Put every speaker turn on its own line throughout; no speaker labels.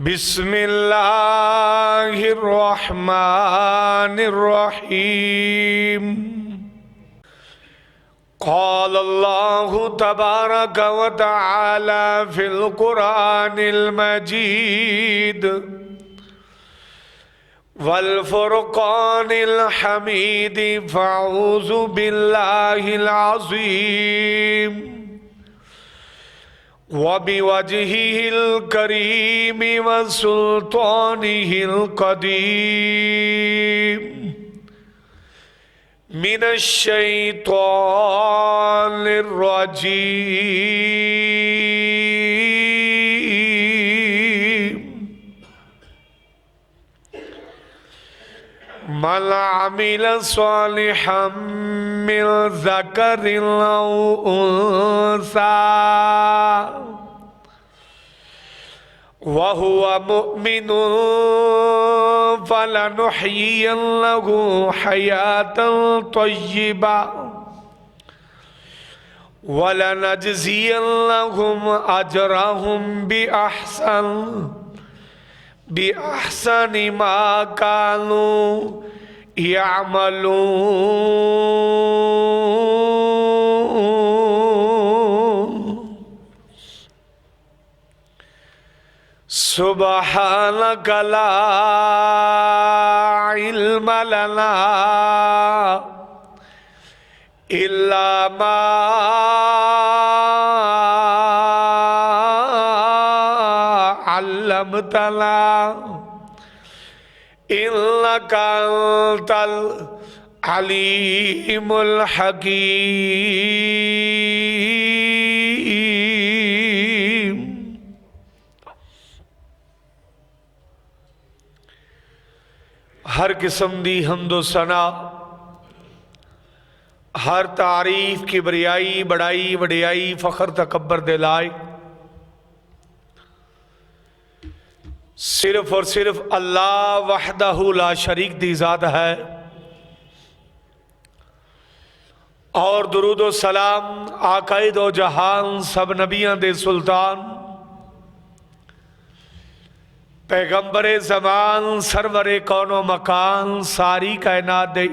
बिस्मिल्लाहिर्रहमानिर्रहीम। क़ाल अल्लाहु तबारक व तआला फ़िल क़ुरानिल मजीद वल फ़ुरक़ानिल हमीद फ़अऊज़ु बिल्लाहिल अज़ीम वबिवजहिल करीम व सुल्तानिहिल क़दीम मिनश्शैतानिर रजीम। मन अमिल सालिहम मिन ज़करिन औ उन्सा वहुवा मुमिनुन फलनुहयियन्नहु हयातन तय्यिबा वलनजज़ियन्नहुम अजरहुम बिअहसनि मा कानू यअमलून। सुब्हानक ला इल्म लना इल्ला मा अल्लमतना इन्नका अंतल अलीमुल हकीम। हर किस्म दी हम्दो सना, हर तारीफ की बरियाई बड़ाई वडियाई फखर तकबर दे लायक सिर्फ और सिर्फ अल्लाह वहदहू ला शरीक दी ज़ात है। और दुरूद व सलाम आकाए दो जहान सब नबियां दे सुल्तान पैगंबरे ज़मान सरवरे कौनो मकान सारी कायनात दे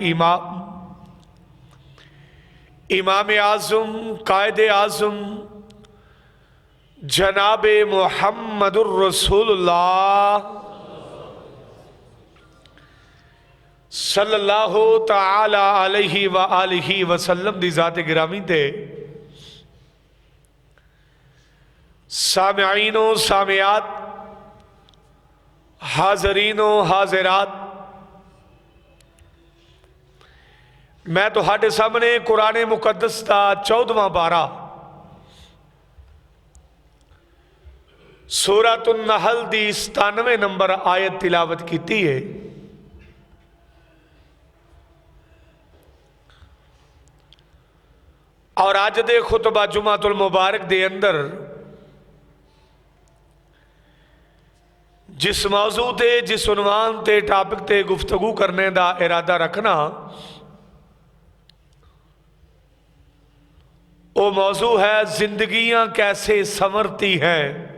इमाम आज़म कायदे आज़म जनाबे मुहम्मदुर रसूलुल्लाह सल्लल्लाहु ताला अलैहि व आलिहि वसल्लम दी ज़ात गिरामी ते सामिईनो सामियात हाज़रीनो हाज़िरात, मैं तुहाडे सामने कुरान मुकद्दस का 14वां पारा सूरतुन नहल दी 97 नंबर आयत तिलावत की है। और अज दे खुतबा जुमातुल मुबारक दे अंदर जिस मौजू ते जिस उन्वान ते टॉपिक ते गुफ्तगू करने का इरादा रखना वो मौजू है जिंदगियां कैसे संवरती हैं।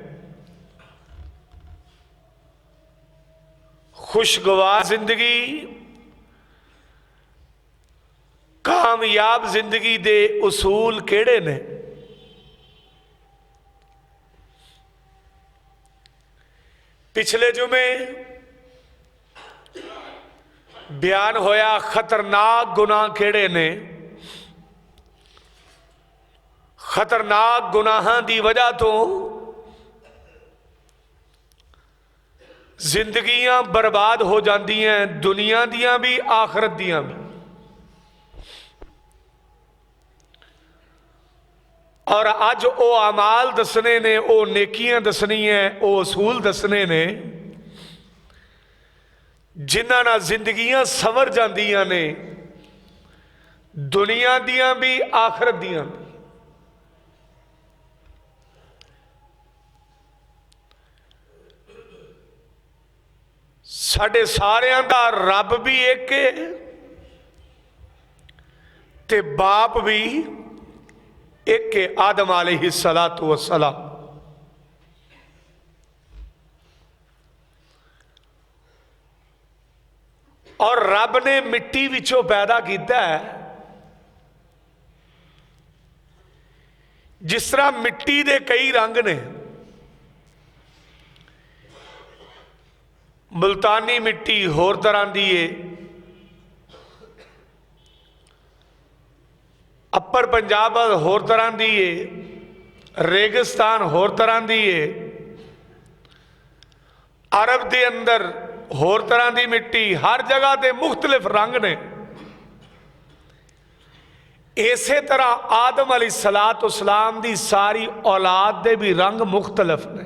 खुशगवार जिंदगी, कामयाब जिंदगी दे उसूल केड़े ने। पिछले जुमे बयान होया खतरनाक गुनाह केड़े ने। खतरनाक गुनाहां दी वजह तो जिंदगियां बर्बाद हो जांदियां, दुनिया दियां भी आखरत दियां भी। और अज वो अमाल दसने ने, वो नेकियां दसनी है, वो असूल दसने ने जिन्हां नाल जिंदगियां संवर जांदियां ने, दुनिया दियां भी आखरत दियां भी। साडे सारियां दा रब भी एक है ते बाप भी एक है, आदम अलैहिस्सलातु वस्सलाम। रब ने मिट्टी विचों पैदा किया है, जिस तरह मिट्टी के कई रंग ने, मुल्तानी मिट्टी होर तरह की है, अपर पंजाब होर तरह की है, रेगिस्तान होर तरह की है, अरब के अंदर होर तरह की मिट्टी, हर जगह के मुख्तलिफ रंग ने। इसे तरह आदम अलैहिस्सलाम की सारी औलाद के भी रंग मुख्तलिफ ने।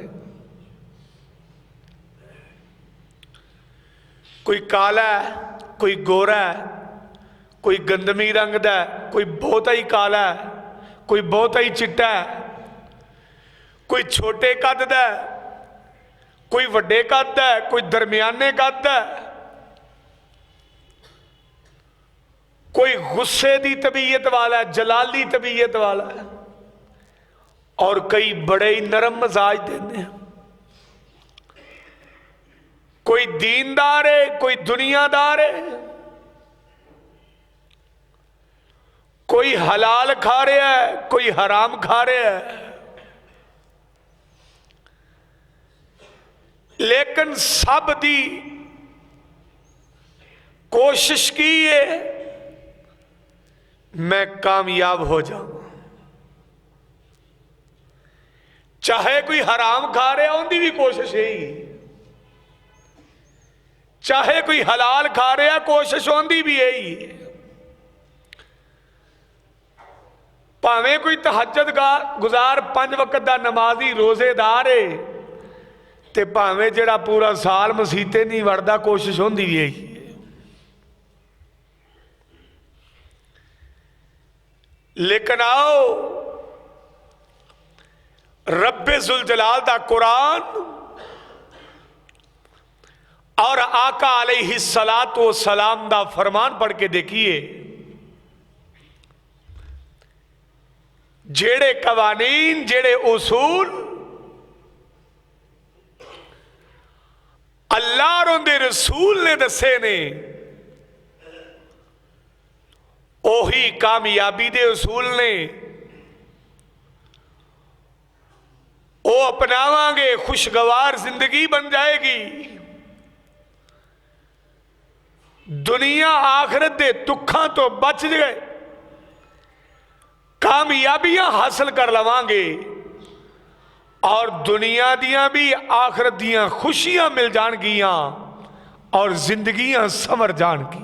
कोई काला है, कोई गोरा है, कोई गंदमी रंग का है, कोई बहुता ही काला है, कोई बहुता ही चिट्टा है, कोई छोटे कद का है, कोई वड्डे कद का है, कोई दरमियाने कद का है, कोई गुस्से की तबीयत वाला है, जलाली तबीयत वाला है, और कई बड़े ही नरम मजाज देने हैं। कोई दीनदार है, कोई दुनियादार है, कोई हलाल खा रहा है, कोई हराम खा रहा है, लेकिन सब दी कोशिश की है मैं कामयाब हो जाऊं। चाहे कोई हराम खा रहा उनकी भी कोशिश यही, चाहे कोई हलाल खा रहा कोशिश उनकी भी यही है। भावें कोई तहज्जुद गुजार 5 वक्त का नमाजी रोजेदार है, ते भावें जिहड़ा पूरा साल मसीते नहीं वड़दा, कोशिश होंदी भी यही है। लेकिन आओ रब्बे जुल जलाल दा कुरान और आका अलैहिस्सलातु वस्सलाम दा फरमान पढ़ के देखिए। जेड़े कवानीन, जेड़े उसूल अल्लाह और उनके रसूल ने दसे ने, ओही कामयाबी दे उसूल ने। वो अपनावांगे, खुशगवार जिंदगी बन जाएगी। दुनिया आखिरत दे दुखों तो बच गए, कामयाबियां हासिल कर लवांगे, और दुनिया दियां भी आखिरत दियां खुशियां मिल जाणगियां, और जिंदगियां संवर जाणगियां।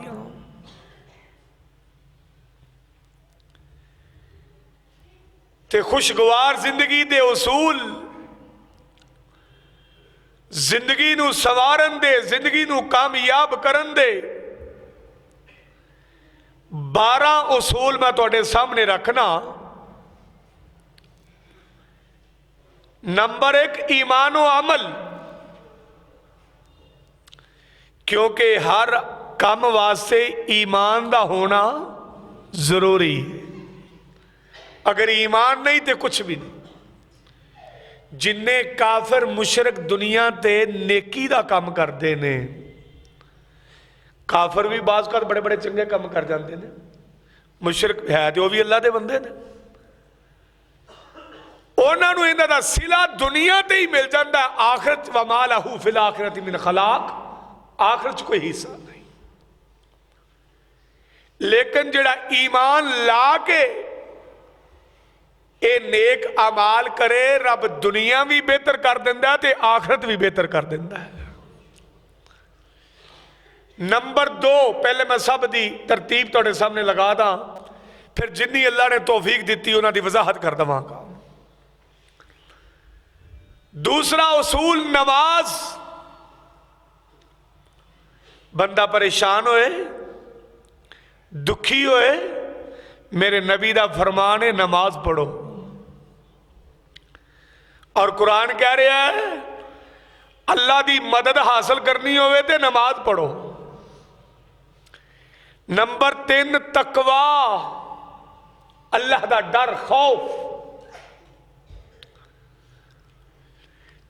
ते खुशगवार जिंदगी दे उसूल जिंदगी नू संवारन दे, जिंदगी नू कामयाब करन दे 12 उसूल मैं तुहाडे सामने रखना। नंबर 1 ईमान व अमल, क्योंकि हर काम वास्ते ईमान दा होना जरूरी है। अगर ईमान नहीं तो कुछ भी नहीं। जिन्ने काफिर मुशरक दुनिया ते नेकी दा काम करते ने, काफिर भी बाज़ कर बड़े बड़े चंगे काम कर जाते हैं, मुशरक है तो भी अल्लाह के बंदे ने, उन्होंने इन्हां दा सिला दुनिया ते ही मिल जाता है। आखिरत व मा लहू फिल आखिरत मिन खलाक, आखिरत च कोई हिस्सा नहीं। लेकिन जिहड़ा ईमान ला के ये नेक अमाल करे, रब दुनिया भी बेहतर कर दिंदा ते आखिरत भी बेहतर कर दिंदा है। नंबर 2, पहले मैं सब दी तरतीब तुहाडे सामने लगा दा, फिर जिन्नी अल्लाह ने तौफीक दी उन्हां दी वजाहत कर दवांगा। दूसरा उसूल नमाज। बंदा परेशान होए, दुखी होए, मेरे नबी दा फरमान है नमाज पढ़ो। और कुरान कह रहा है अल्लाह की मदद हासिल करनी होवे ते नमाज पढ़ो। नंबर 3 तकवा, अल्लाह का डर, खौफ।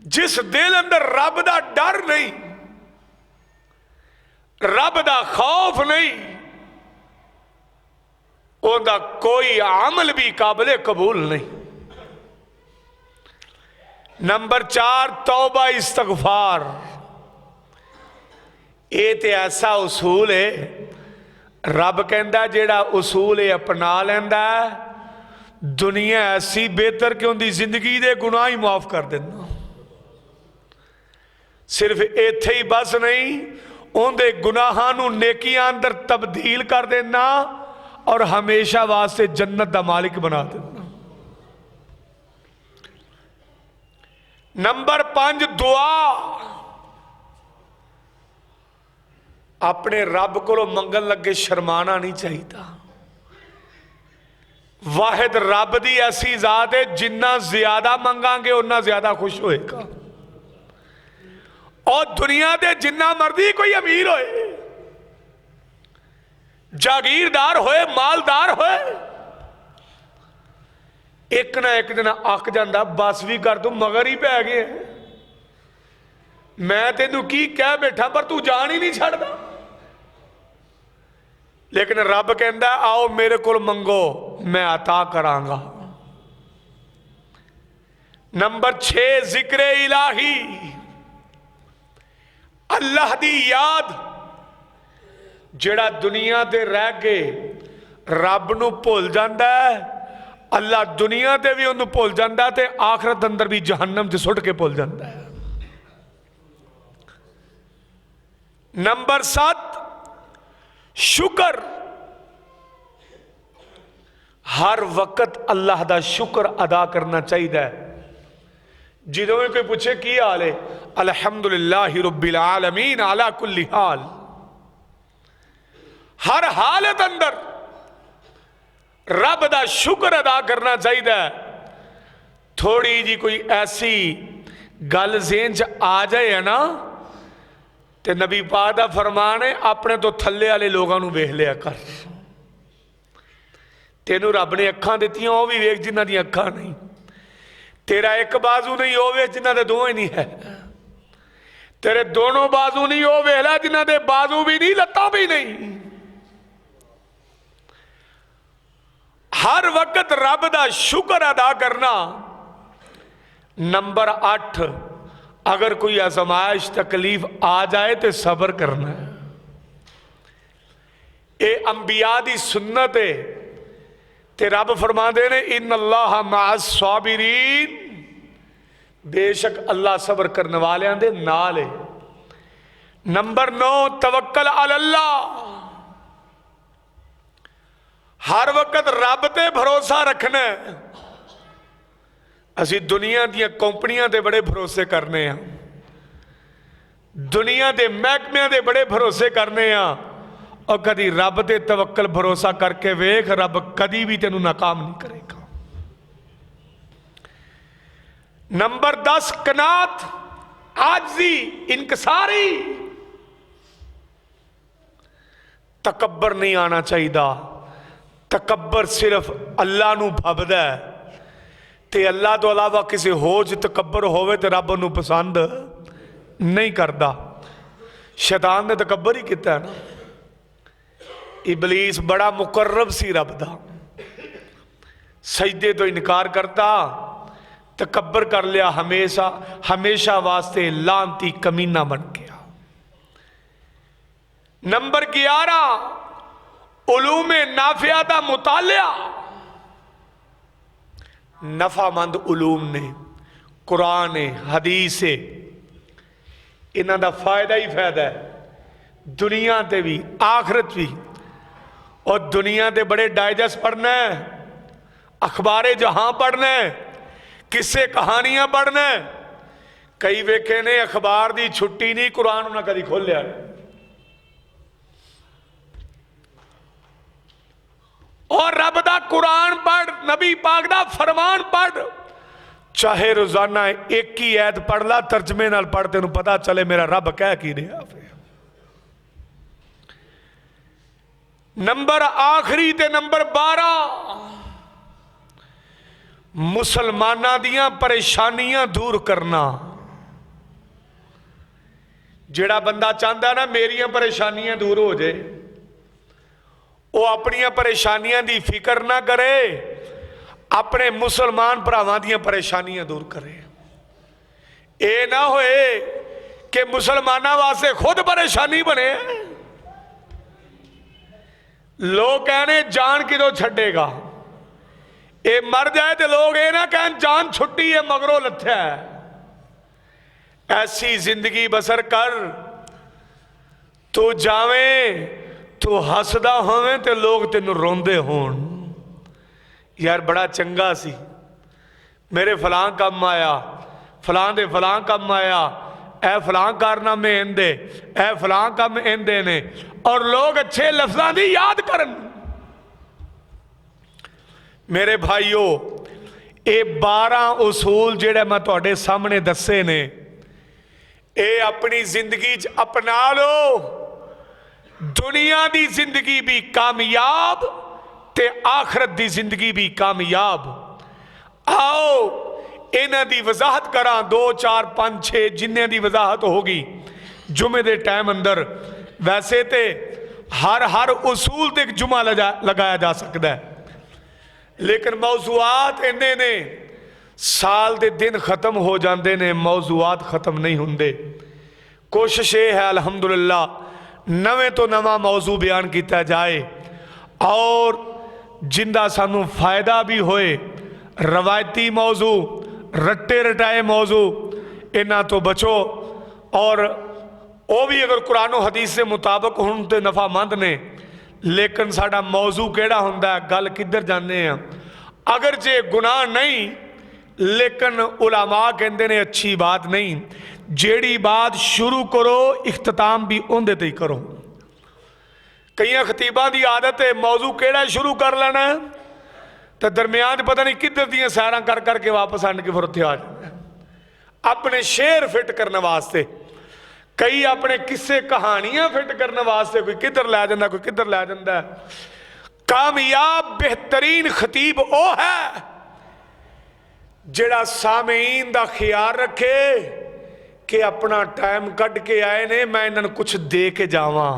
जिस दिल अंदर रब का डर नहीं, रब दा खौफ नहीं, उनका कोई अमल भी काबिले कबूल नहीं। नंबर 4 तौबा इस्तगफार। ये तो ऐसा उसूल है, रब कहता जेड़ा उसूल है अपना लेंदा दुनिया ऐसी बेहतर कि उनकी जिंदगी दे गुनाह ही माफ कर देना। सिर्फ इत्थे ही बस नहीं, उनके गुनाहां नूं नेकियां अंदर तब्दील कर देना और हमेशा वास्ते जन्नत दा मालिक बना देना। नंबर 5 दुआ। अपने रब को मंगन लगे शर्माना नहीं चाहिए। वाहिद रब की ऐसी जात है, जिन्ना ज्यादा मंगांगे उन्ना ज्यादा खुश होएगा। और दुनिया दे जिन्ना मर्जी कोई अमीर होए, जागीरदार होए, मालदार होए, एक ना एक दिन अक जाता, बस भी कर तू मगर ही पै गए, मैं तेनू की कह बैठा पर तू जान ही नहीं छड़दा। लेकिन रब कहता आओ मेरे को मंगो मैं अता करांगा। नंबर 6 जिक्र इलाही। अल्लाह दी याद। जेड़ा दुनिया ते रह के रब नू भुल जाता है, अल्लाह दुनिया ते भी उन्होंने भुल जाता है, आखरत अंदर भी जहन्नम च सुट के भुल जाता है। नंबर 7 शुक्र। हर वक्त अल्लाह का शुक्र अदा करना चाहिए। जो भी कोई पूछे की हाल है, अल्हम्दुलिल्लाह रब्बिल आलमीन अला कुल्ली हाल। हर हालत अंदर रब का शुक्र अदा करना चाहिए। थोड़ी जी कोई ऐसी गल ज़हन च आ जाए ना, तो नबी पाक दा फरमान है अपने तो थल्ले वाले लोगों को वेख लिया कर। तेनू रब ने अखां दित्तियां, वो भी वेख जिन्हां दी अखां नहीं। तेरा एक बाजू नहीं, वो वेख जिन्हां दे दोवें नहीं है। तेरे दोनों बाजू नहीं, वो वेख ला जिन्हां दे बाजू भी नहीं, लत्तां भी नहीं। हर वक्त रब का शुक्र अदा करना। नंबर 8 अगर कोई आजमाइश तकलीफ आ जाए तो सब्र करना है। ये अंबिया दी सुन्नत है। ते रब फरमाते ने इन अल्लाह माअस साबिरीन, बेशक अल्लाह सब्र करने वालियां दे नाल है। नंबर 9 तवक्कल अल्लाह। हर वक्त रब ते भरोसा रखना। असी दुनिया दी कंपनियां ते बड़े भरोसे करने हैं, दुनिया के महकमिया के बड़े भरोसे करने हैं, और कभी रब ते तवक्कल भरोसा करके वेख, रब कभी भी तेनू नाकाम नहीं करेगा। नंबर 10 कनात, आजी, इनकसारी। तकब्बर नहीं आना चाहिए। तकब्बर सिर्फ अल्लाह नू भबदा है, ते अल्लाह तो अलावा किसी होर च तकब्बर होवे तो रब नू पसंद नहीं करता। शैतान ने तकब्बर ही किया ना। इबलीस बड़ा मुकर्रब सी रब दा, सजदे तो इनकार करता, तकब्बर कर लिया, हमेशा हमेशा वास्ते लानती कमीना बन गया। नंबर 11 उलूमे नाफिया दा मुतालिया। नफामंद उलूम ने, कुरान है, हदीस है, इन्हां दा फायदा ही फायदा है दुनिया ते भी आखरत भी। और दुनिया के बड़े डाइजेस्ट पढ़ना है, अखबारे जहां पढ़ना है, किस्से कहानियां पढ़ना है। कई वेखे ने अखबार की छुट्टी नहीं, कुरान उन्हें कभी खोलिया। और रब दा कुरान पढ़, नबी पाक दा फरमान पढ़, चाहे रोजाना एक ही ऐत पढ़ ला, तर्जमे नाल पढ़, तेनू पता चले मेरा रब कह की रहा। नंबर आखिरी ते नंबर 12 मुसलमाना दियां परेशानियां दूर करना। जिहड़ा बंदा चाहता ना मेरियां परेशानियां दूर हो जाए, वो अपनियां परेशानियां की फिक्र ना करे, अपने मुसलमान भरावां दियां परेशानियां दूर करे। ये ना होए कि मुसलमानों वास्ते खुद परेशानी बने। लोग कहने जान किदों छड्डेगा, ये मर जाए तो लोग ये ना कहन जान छुट्टी है मगरों लथ्या है। ऐसी जिंदगी बसर कर तू जावे तू हसदा होवे तो लोग तेनू रोंदे होण। यार बड़ा चंगा सी, मेरे फलां कम आया, फलां दे फलां कम आया, ए फलां कारनामे इंदे, ए फलां कम इंदे ने, और लोग अच्छे लफ्ज़ां दी याद करन। मेरे भाइयों, ये 12 उसूल जेड़े मैं तुहाडे सामने दसे ने, ये अपनी जिंदगी च अपना लो। दुनिया की जिंदगी भी कामयाब ते आखरत की जिंदगी भी कामयाब। आओ इन्हां दी वजाहत करा, 2 4 5 6 जिन्ने दी वजाहत होगी जुमे दे टाइम अंदर। वैसे तो हर उसूल ते एक जुमा लगाया जा सकता है, लेकिन मौजूआत इन्ने ने साल दे दिन खत्म हो जाते ने, मौजूआत खत्म नहीं होंदे। कोशिश ये है अल्हम्दुलिल्लाह नवे तो नवा मौजू बयान किया जाए और जिंदा सानू फायदा भी होए। रवायती मौजू, रट्टे रटाए मौजू, इन्हां तो बचो। और वो भी अगर कुरान और हदीस के मुताबिक होण ते नफामंद ने, लेकिन साडा मौजू केड़ा हुंदा है, गल किधर जाने हैं। अगर जे गुनाह नहीं, लेकिन उलमा कहते ने अच्छी बात नहीं, जेड़ी बात शुरू करो इख्तिताम भी उहदे ते ही करो। कई खतीबा की आदत है मौजू केड़ा शुरू कर लेना तो दरम्यान पता नहीं किधर दियां सैर कर करके वापस आने के फिर उत्थे आ जाना अपने शेर फिट करने वास्ते। कई अपने किस्से कहानियां फिट करने वास्ते, कोई किधर लै जाता, कोई किधर लै जाता। कामयाब बेहतरीन खतीब वो है जिहड़ा सामीन दा ख्याल रखे कि अपना टाइम कट के आए ने, मैं इन्हां नूं कुछ दे के जावां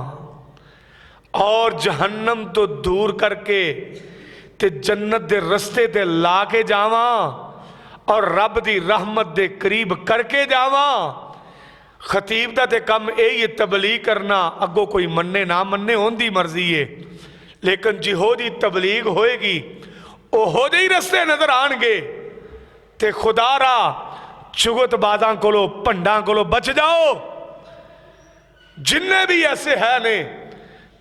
और जहन्नम तो दूर करके ते जन्नत दे रस्ते ते ला के जावां और रब दी रहमत दे करीब करके जावां। खतीब दा ते कम यही है तबलीग करना, अगों कोई मन्ने ना मन्ने उनकी मर्जी है, लेकिन जिहो दी तबलीग होएगी ओहो दे ही रस्ते नजर आएंगे। ते खुदारा चुगतबाजां कोलों भंडां कोलों बच जाओ। जिन्ने भी ऐसे है ने,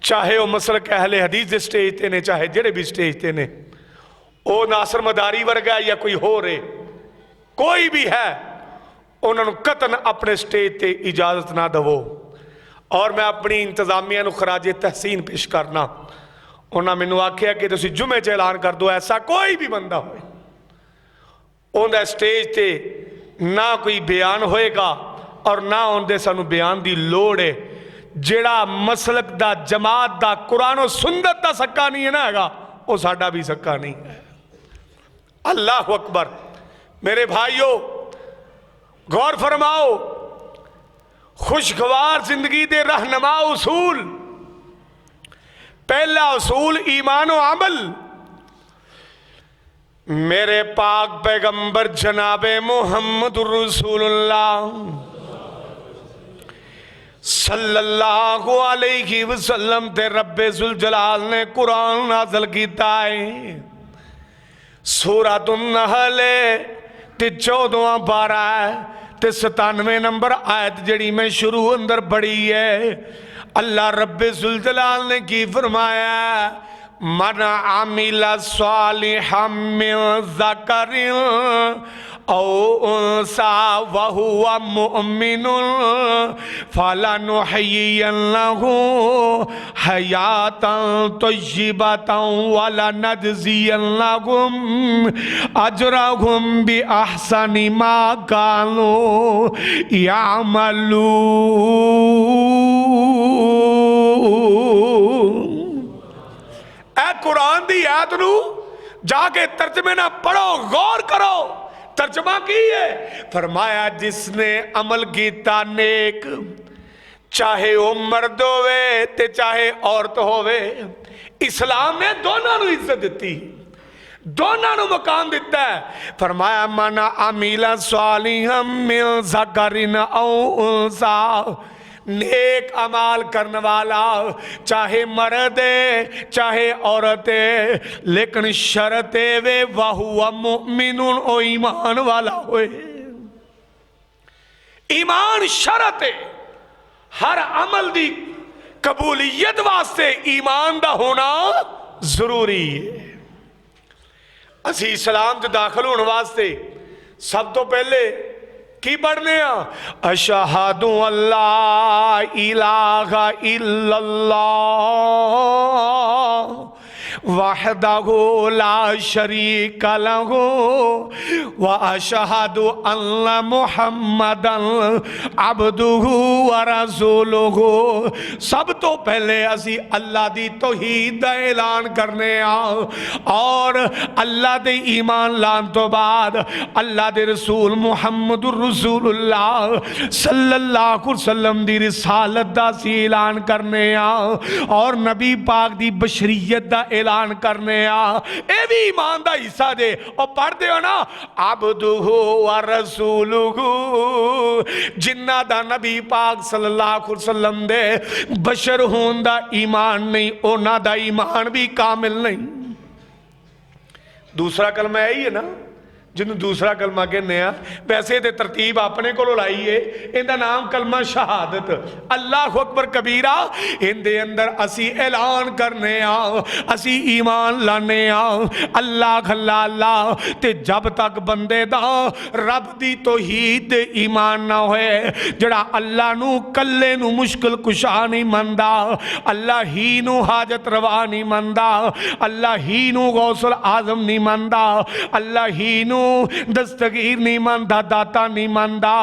चाहे वह मसलक अहले हदीस के स्टेज ते ने, चाहे जेड़े भी स्टेज ते ने, वो नासर मदारी वर्गा या कोई होर है, कोई भी है, उन्होंने कतन अपने स्टेज ते इजाजत ना दवो। और मैं अपनी इंतजामिया नूं खराजे तहसीन पेश करना। उन्होंने मैनू आख्या कि तुसीं जुमे च ऐलान कर दो, ऐसा कोई भी बंदा होए उनका स्टेज ते ना कोई बयान होएगा और ना उनके सानू बयान की लोड़ है। जेड़ा मसलक दा, जमात दा, कुरान और सुन्नत दा सक्का नहीं है ना हैगा, वो साडा भी सक्का नहीं है। अल्लाह अकबर। मेरे भाइयों गौर फरमाओ, खुशगवार जिंदगी दे रहनुमा उसूल। पहला उसूल ईमान व अमल। मेरे पाक पैगंबर जनाबे मुहम्मदुर रसूलुल्लाह सल्लल्लाहु अलैहि वसल्लम ते रब्बे जुल जलाल ने कुरान नाज़िल कीता है। सूरतुन नहल ते 14वां पारा है ते 97 नंबर आयत जड़ी मैं शुरू अंदर पढ़ी है। अल्लाह रब्बे जुल जलाल ने की फरमाया, मन आमिला सालिहम मिन ज़करिन औ उन्सा वहुवा मुमिनुन फलनुहय्यिन्नहु हयातन तय्यिबतन वलनजज़ियन्नहुम अजरहुम बिअहसनि मा कानू यामलून। ए कुरान दी आयत नू जाके तर्जमे ना पढ़ो, गौर करो। तर्जमा की है? फरमाया जिसने अमल कीता नेक, चाहे वो मर्द होवे ते चाहे औरत होवे, इस्लाम ने दोनों को इज्जत दी, दोनों को मकाम दिता है। फरमाया मना अमीला सालिहम मिन ज़करिन औ उन्सा, नेक अमाल करने वाला चाहे मर्द है चाहे औरत है, लेकिन शर्त है वे वहुवा मुमिनुन, ओ ईमान वाला होए। ईमान शरत है, हर अमल दी कबूलियत वास्ते ईमान दा होना जरूरी है। असी इस्लाम च दाखिल होने वास्ते सब तो पहले की पढ़ने अशहदु अल्ला इलाहा इल्लल्लाह वहदहु ला शरीका लहू व अशहदु अन्ना मुहम्मदन अब्दुहु व रसूलुहु। सब तो पहले असी अल्लाह दी तौहीद दा ऐलान करने और अल्लाह दे ईमान लान तो बाद अल्लाह दे रसूल मुहम्मदुर रसूलुल्लाह सल्लल्लाहु अलैहि वसल्लम दी रिसालत दा ऐलान करने और नबी पाक दी बशरीयत दा ऐलान करने ए भी ईमान दा हिस्सा जे। और पढ़ते हो ना अब्दुहु व रसूलुहु, जिन्ना दा नबी पाक सल्लल्लाहु अलैहि वसल्लम दे बशर होने दा ईमान नहीं, उन्हां दा ईमान भी कामिल नहीं। दूसरा कलमा यही है ना जिन्होंने दूसरा कलमा कहने वैसे तो तरतीब अपने को लाई है, इनका नाम कलमा शहादत अल्लाह अकबर कबीरा। इनके अंदर असी ऐलान करने असी ईमान लाने अल्लाह अल्लाह ते जब तक बंदे दा रब दी तौहीद ईमान ना होए, जड़ा अल्लाह नू कल्ले नू मुश्किल कुशा नहीं मनदा, अल्लाह ही नू हाजत रवा नहीं मनदा, अल्लाह ही नू गौसल आजम नहीं मनदा, अल्लाह ही नू दस्तगीर नहीं मानता, दाता नहीं मानता,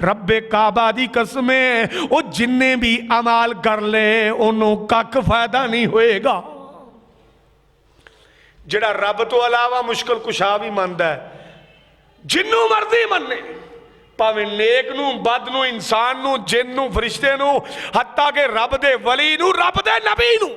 रब्बे काबा दी कसमे वो जिन्ने भी अमाल कर ले उन्हों कख फायदा नहीं होएगा। जिहड़ा रब तो अलावा मुश्किल कुशा भी मानता है, जिन्नू मर्जी मन्ने, भावें नेक नू बद नू इंसान नू जिन नू फरिश्ते नू, हत्ता के रब दे वली नू रब दे नबी नू,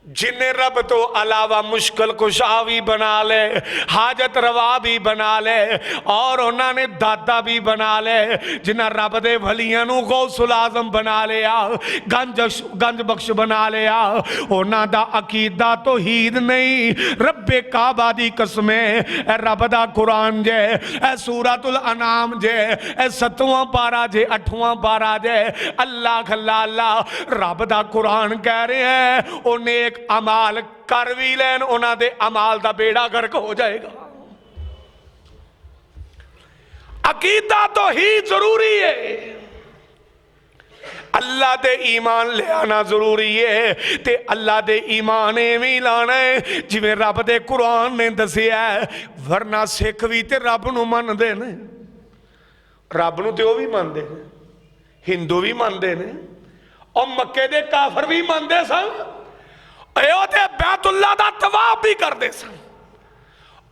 जिन्हें रब तो अलावा मुश्किल कुशा भी बना ले, हाजत रवा भी बना ले और उन्होंने दादा भी बना ले, जिन्हें रब दे वलियां नू गौसुल आजम बना लिया, गंज बख्श बना लिया, उन्हों दा अकीदा तो हीद नहीं। रब्बे काबा दी कसमे रब दा कुरान जे, ए सूरतुल अनाम जे, ए 7वां पारा जे 8वां पारा जे, अल्लाह अल्लाह रब दा कुरान कह रहे हैं उन्हें अमाल कर भी लैन उन्हां दे अमाल दा बेड़ा गर्क हो जाएगा। अकीदा तो ही जरूरी है, अल्लाह दे ईमान ले आना जरूरी है, ते अल्लाह दे ईमान एवं लाना है जिवें रब दे कुरान ने दसिया है। वरना सिख भी ते रब नूं मनदे ने, रब नूं ते ओह भी मनदे ने, हिंदू भी मनदे ने, और मक्के दे काफर भी मनदे सन, बैतुल्ला दा तवाफ भी करते सन,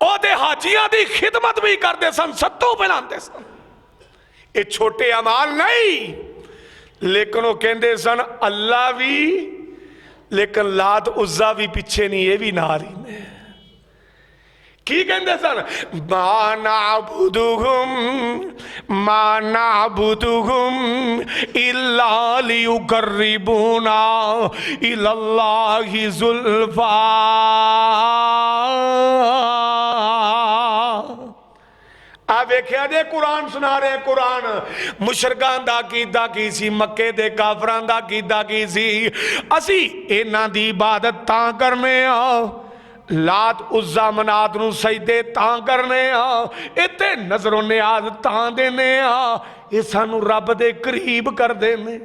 ओदे हाजियां दी खिदमत भी करते सन, सत्तू बनाते सन। ये छोटे अमाल नहीं, लेकिन वो कहते सन अल्लाह भी, लेकिन लात उज्जा भी पीछे नहीं, ये भी नाल ही ने। की कहते सन मा नाबुदुहुम इल्ला लियुकर्रिबूना इलल्लाहि ज़ुल्फा। आ वेख्या जे कुरान सुना रहे, कुरान मुशरकां दा कीदा की सी, मक्के दे काफरां दा कीदा की सी। असी इन्हां दी इबादत तां करने लात उज्जा मनात नू सजदे तां करने इत्ते नजरों नियाज तां देने ये सानू रब दे करीब कर देने।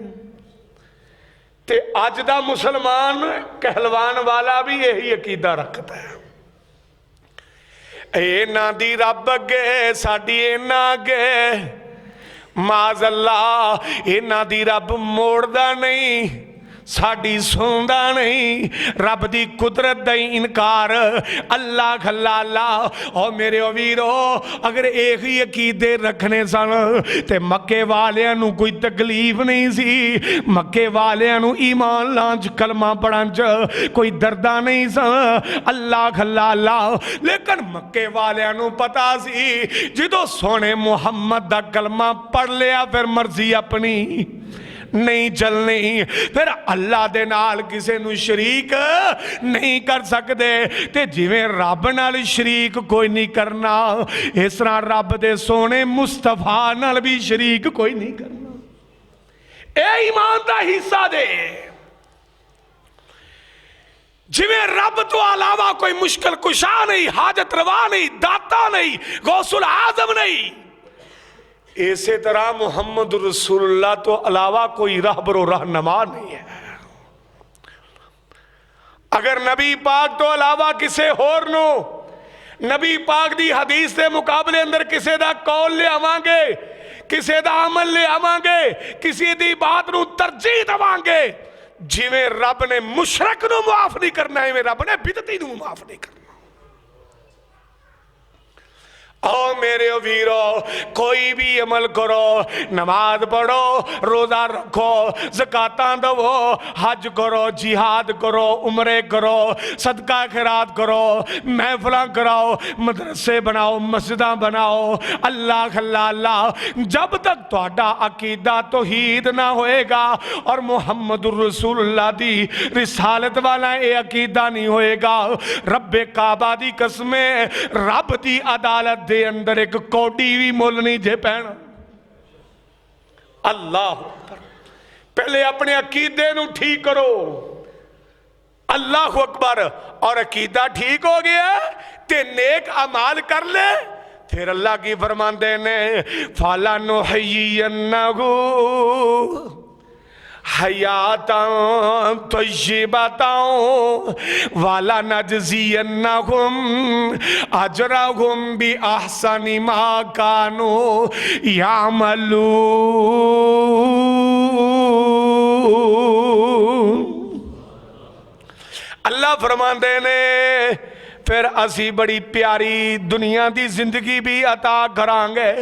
ते अज दा मुसलमान कहलवान वाला भी यही अकीदा रखता है, इन्हां दी रब अगे साडी इन्हां अगे माज़ अल्लाह, इन्हां दी रब मोड़दा नहीं, साड़ी सुनदा नहीं, रब दी कुदरत दा इनकार। अल्लाह खल्लाला और मेरे वीरो, अगर एक ही अकीदे रखने सन ते मक्के वालियां नू कोई तकलीफ नहीं सी। मक्के वालियां नू ईमान लांच कलमा पढ़न च कोई दर्दा नहीं सन। अल्लाह खल्लाला, लेकिन मक्के वालियां नू पता सी जो सोने मुहम्मद दा कलमा पढ़ लिया फिर मर्जी अपनी नहीं चलनी, फिर अल्लाह दे नाल किसे नू शरीक नहीं कर सकते। ते जिवें रब नाल शरीक कोई नहीं करना, इस तरह रब दे सोने मुस्तफा नाल भी शरीक कोई नहीं करना। ए ईमान दा हिस्सा दे, जिवें रब तो अलावा कोई मुश्किल कुशा नहीं, हाजत रवा नहीं, दाता नहीं, गौसुल आजम नहीं, इसी तरह मुहम्मद रसूलुल्लाह तो अलावा कोई रहबरो रहनुमा नहीं है। अगर नबी पाक तो अलावा किसे होर नो नबी पाक दी हदीस के मुकाबले अंदर किसे दा कौल ले आवांगे, किसे दा अमल ले आवांगे, किसी दी बात नू तरजीह देवांगे। जिवें रब ने मुशरक नू माफ नहीं करना, इवें रब ने बिदती नू माफ नहीं करना। ओ मेरे वीरो, कोई भी अमल करो, नमाज पढ़ो, रोजा रखो, ज़कात दवो, हज करो, जिहाद करो, उम्रे करो, सदका खैरात करो, महफिल कराओ, मदरसे बनाओ, मस्जिदां बनाओ, अल्लाह अल्लाह, जब तक तुहाडा अकीदा तौहीद ना होएगा और मुहम्मद रसूलुल्लाह दी रिसालत वाला ये अकीदा नहीं होएगा, रब्बे काबा दी कसमे, रब दी अदालत दे अंदर एक कौडी भी मुल नहीं जे पैना। अल्लाह पहले अपने अकीदे नू ठीक करो, अल्लाह अकबर, और अकीदा ठीक हो गया ते नेक अमाल कर ले, फिर अल्लाह की फरमांदे ने फाला नुहय्यन्नहु हयातन तय्यिबतन वाला नजज़ियन्नहुम अजरहुम बि अहसनि मा कानू यामलून। अल्लाह फरमाते ने फिर असी बड़ी प्यारी दुनिया की जिंदगी भी अता करांगे,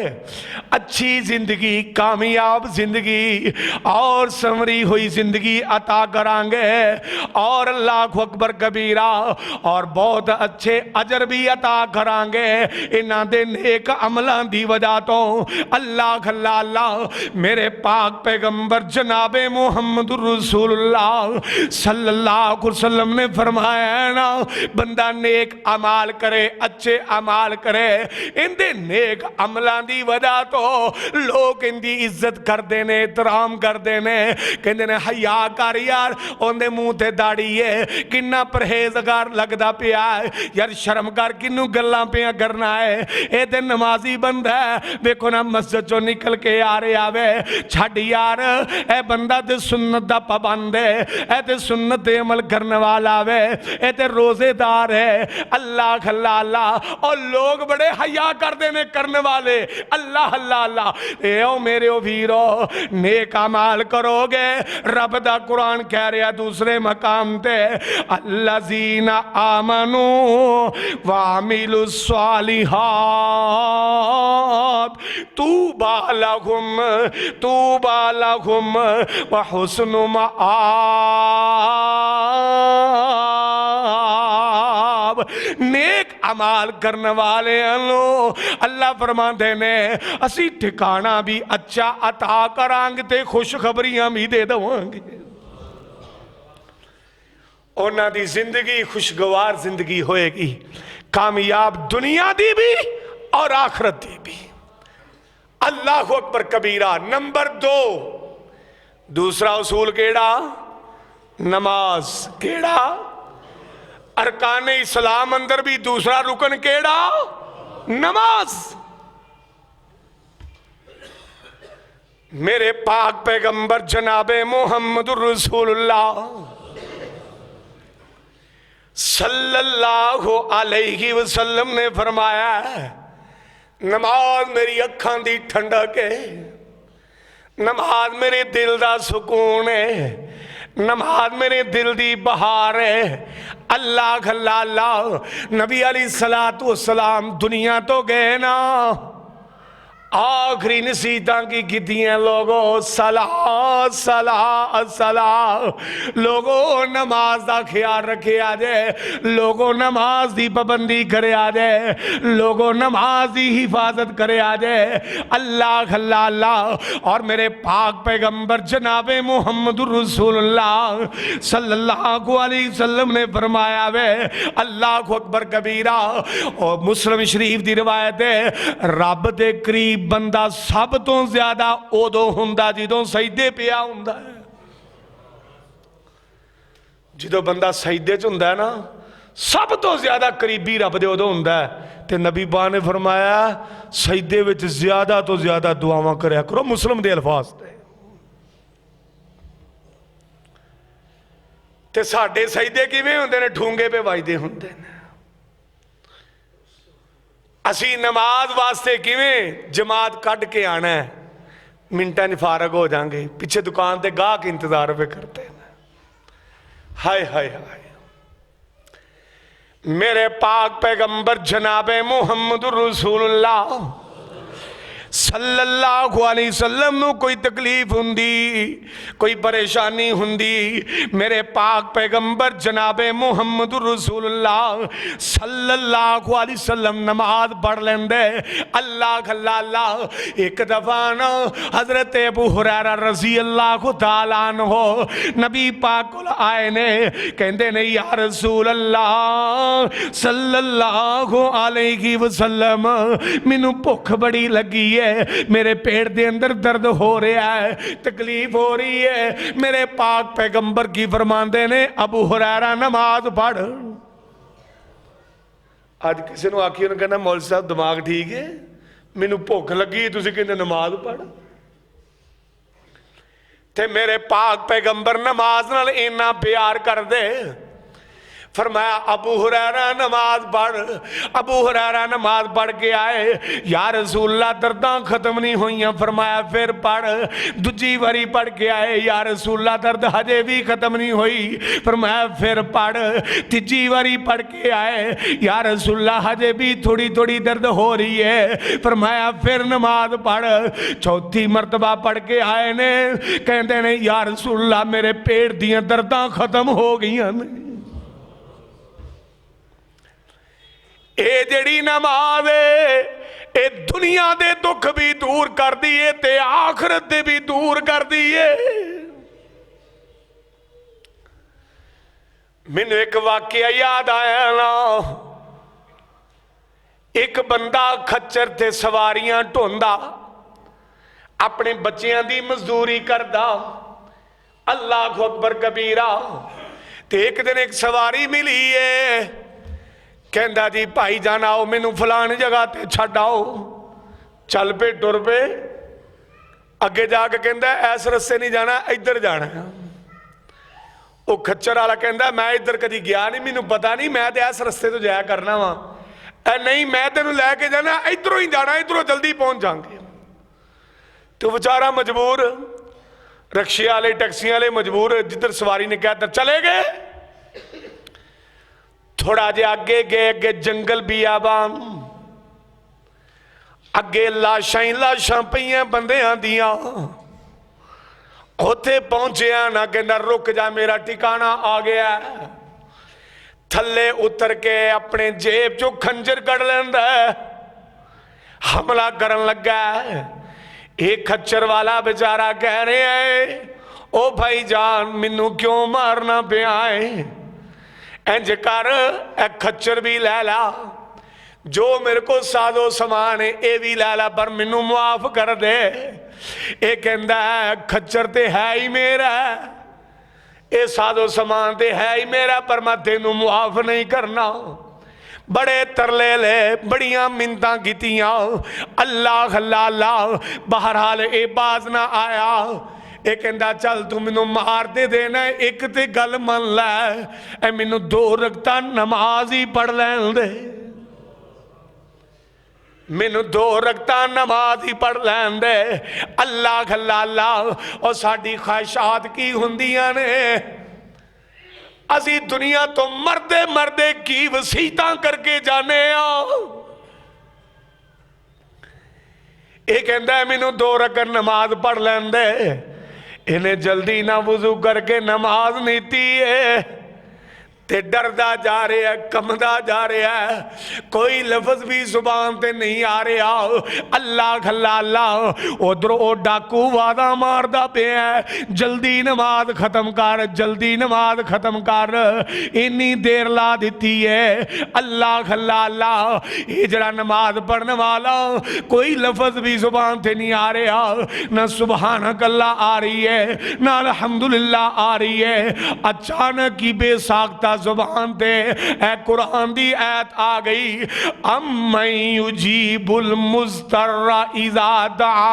अच्छी जिंदगी, कामयाब जिंदगी और संवरी हुई जिंदगी अता करांगे, और अल्लाह अकबर कबीरा, और बहुत अच्छे अजर भी अता करांगे इन्हां दे नेक अमलों की वजह तो। अल्लाह अल्लाह मेरे पाक पैगंबर जनाबे मुहम्मद रसूलुल्लाह सल्लल्लाहु अलैहि वसल्लम ने फरमाया ना, बंदा नेक अमाल करे, अच्छे अमाल करे, इंदे नेक अमलों की वजह तो लोग इनकी इज्जत करते ने, एहतराम करते ने, कहते ने हया कर यार, उनके मुंह ते दाड़ी है, किन्ना परहेजगार लगता पिया यार, शर्म कर, किनू गल्लां पिया करना है, ये तो नमाजी बंदा है, देखो ना मस्जिद चो निकल के आ रहा वे, छड़ यार, ए बंदा तो सुन्नत दा पाबंद है, ए तो सुन्नत ते अमल करने वाला वे, ए तो रोजेदार है। अल्लाह अल्लाह, और लोग बड़े हया करते ने करने वाले। अल्लाह अल्लाह, ए मेरे वीरो, नेक अमाल करोगे, रब दा कुरान कह रहा दूसरे मकाम ते, अल्लज़ीना आमनू वामिलु स्वालिहात तूबा लहुम व हुस्नु मआब। नेक अमाल करने वाले अल्लाह फरमाते ने असी ठिकाना भी अच्छा अता करांगे ते खुशखबरियां भी दे देवांगे। उन्हां दी जिंदगी खुशगवार जिंदगी होएगी, कामयाब दुनिया दी भी और आखरत दी भी। अल्लाह अकबर कबीरा। नंबर 2 दूसरा उसूल केड़ा? नमाज। केड़ा? अरकान इस्लाम अंदर भी दूसरा रुकन केड़ा? नमाज। मेरे पाक पैगंबर जनाबे मोहम्मद रसूलुल्लाह सल्लल्लाहु अलैहि वसल्लम ने फरमाया, नमाज मेरी अखां दी ठंडक है, नमाज मेरे दिल दा सुकून है, नमाज मेरे दिल दी बहार है। अल्लाह अल्लाह नबी अलैहिस्सलातु वस्सलाम दुनिया तो गए ना, आखिरी नसीहतां की कीतियां लोगों, सलाह सलाह सलाह। लोगों नमाज का ख्याल रखे जाए, लोगों नमाज की पाबंदी करे जाए, लोगों नमाज की हिफाजत करे जाए। अल्लाह अल्लाह अल्लाह। और मेरे पाक पैगंबर जनाबे मुहम्मद रसूलुल्लाह सल्लल्लाहु अलैहि वसल्लम ने फरमाया वे, अल्लाह अकबर कबीरा। और मुस्लिम शरीफ की रिवायत है, रब दे करीब बंदा सब तो ज्यादा उदों हुंदा जिदों सजदे पिया हुंदा है। जिदों बंदा सजदे च हुंदा है ना, सब तो ज्यादा करीबी रब दे उदों हुंदा है। ते नबी पाक ने फरमाया सजदे विच ज्यादा तो ज्यादा दुआवां करया करो। मुस्लिम दे अल्फाज ते साडे सजदे किवें हुंदे ने? ठूंगे पे वजदे हुंदे ने। असी नमाज वास्ते किवें जमात कढ़ के आना है, मिनटां फारग हो जाएंगे, पिछे दुकान ते गाहक इंतजार पे करते हैं। हाय हाय हाय। मेरे पाक पैगंबर जनाबे मुहम्मद रसूलुल्लाह सल्लल्लाहु अलैहि वसल्लम नूं कोई तकलीफ हुंदी, कोई परेशानी हुंदी, मेरे पाक पैगंबर जनाबे मुहम्मद रसूलुल्लाह सल्लल्लाहु अलैहि वसल्लम नमाज पढ़ लेंदे। अल्लाह अल्लाह अल्लाह। एक दफा ना हजरत अबू हुरैरा रज़ी अल्लाह तआला अन्हु नबी पाक कोल आए ने, कहंदे ने या रसूल अल्लाह सल्लल्लाहु अलैहि वसल्लम मैनू भुख बड़ी लगी है, मेरे पेट के अंदर दर्द हो रहा है, तकलीफ हो रही है। मेरे पाक पैगंबर की फरमाते ने अबू हुरैरा नमाज पढ़। अज किसी ने आखी उन्हें कहना मौलवी साहब दिमाग ठीक है, मैनू भुख लगी तुसीं कहंदे नमाज पढ़। ते मेरे पाक पैगंबर नमाज नाल इन्ना प्यार करदे, फरमाया अबू हुरैरा नमाज पढ़। अबू हुरैरा नमाज पढ़ के आए, या रसूलल्लाह दर्दां खत्म नहीं हुई। फरमाया फिर पढ़। दूजी बारी पढ़ के आए, या रसूलल्लाह दर्द हजे भी खत्म नहीं हुई। फरमाया फिर पढ़। तीजी बारी पढ़ के आए, या रसूलल्लाह हजे भी थोड़ी थोड़ी दर्द हो रही है। फरमाया फिर नमाज पढ़। चौथी मरतबा पढ़ के आए ने, कहते ने या रसूलल्लाह मेरे पेट दियां दर्दां खत्म हो गई ने। ये जड़ी नमाज है, ये दुनिया दे दुख भी दूर कर दी है ते आखिरत दे भी दूर कर दी है। मैनू एक वाकया याद आया ना, एक बंदा खच्चर ते सवारियां ढोंदा, अपने बच्चियां दी मजदूरी करदा। अल्लाह अकबर कबीरा। ते एक दिन एक सवारी मिली है, कहंदा जी भाई जान आओ मैनू फलानी जगह ते छड्ड आओ। चल पे टुर पे, अगे जाके कहंदा इस रस्ते नहीं जाना, इधर जाना। वो खच्चर वाला कहंदा मैं इधर कदी गया नहीं, मैनू पता नहीं, मैं तो इस रस्ते तो जाया करना वा। नहीं मैं तेनू लैके जाना, इधरों ही जाना, इधरों जल्दी पहुंच जाएंगे। तो बेचारा मजबूर, रक्शे वाले टैक्सी वाले मजबूर, जिधर सवारी ने कहा इधर चले गए। थोड़ा जे अगे गए, अगे जंगल बियाबान, अगे लाशां ही लाशां पईयां बंदियां दियां। उत्थे पहुंचया ना, कहना रुक जा मेरा ठिकाना आ गया। थले उतर के अपने जेब चो खंजर कढ़ लैंदा, हमला करन लगा। एक खच्चर वाला बेचारा कह रहा है ओ भाई जान मैनू क्यों मारना पिया है, इंज कर ए खच्चर भी लै ला, जो मेरे को साजो समान है ये भी लै ला, पर मैनू मुआफ कर दे। ये कहंदा खच्चर ते है ही मेरा, ये साजो समान ते है ही मेरा, पर मैं तेनू मुआफ नहीं करना। बड़े तरले ले, बड़ियां मिन्नतां कीतियां, अल्लाह अल्लाह अल्लाह, बहरहाल ये बाज ना आया। ये कहंदा चल तू मैनू मार दे देना, एक ते गल मन लै, मैनू 2 रकअतां नमाज ही पढ़ लैन दे। मैनू 2 रकता नमाज ही पढ़ लैन दे। अल्लाह खलाला और साडी ख्वाहिशात की हुंदियां ने, असी दुनिया तो मरदे मरदे की वसीयतां करके जाने ये कहता है मैनू 2 रकत नमाज पढ़ लैन दे। इन्हें जल्दी ना वजू करके नमाज नीती है ते डरदा जा रहा है, कमदा जा रहा है, कोई लफ्ज भी जुबान ते नहीं आ रहा। अल्लाह खलाला उधर वो डाकू वादा मारदा पिया जल्दी नमाज खत्म कर, जल्दी नमाज खत्म कर, इन्नी देर ला दी है। अल्लाह खलाला ये जरा नमाज पढ़ने वाला कोई लफ्ज भी जुबान ते नहीं आ रहा, ना सुबहानक अल्लाह आ रही है ना अल्हम्दुलिल्लाह आ रही है। अचानक ही बेसाख्ता जुबान ते ए कुरान दी आयत आ गई, अम्मन युजीबुल मुज़्तर्रा इज़ा दआ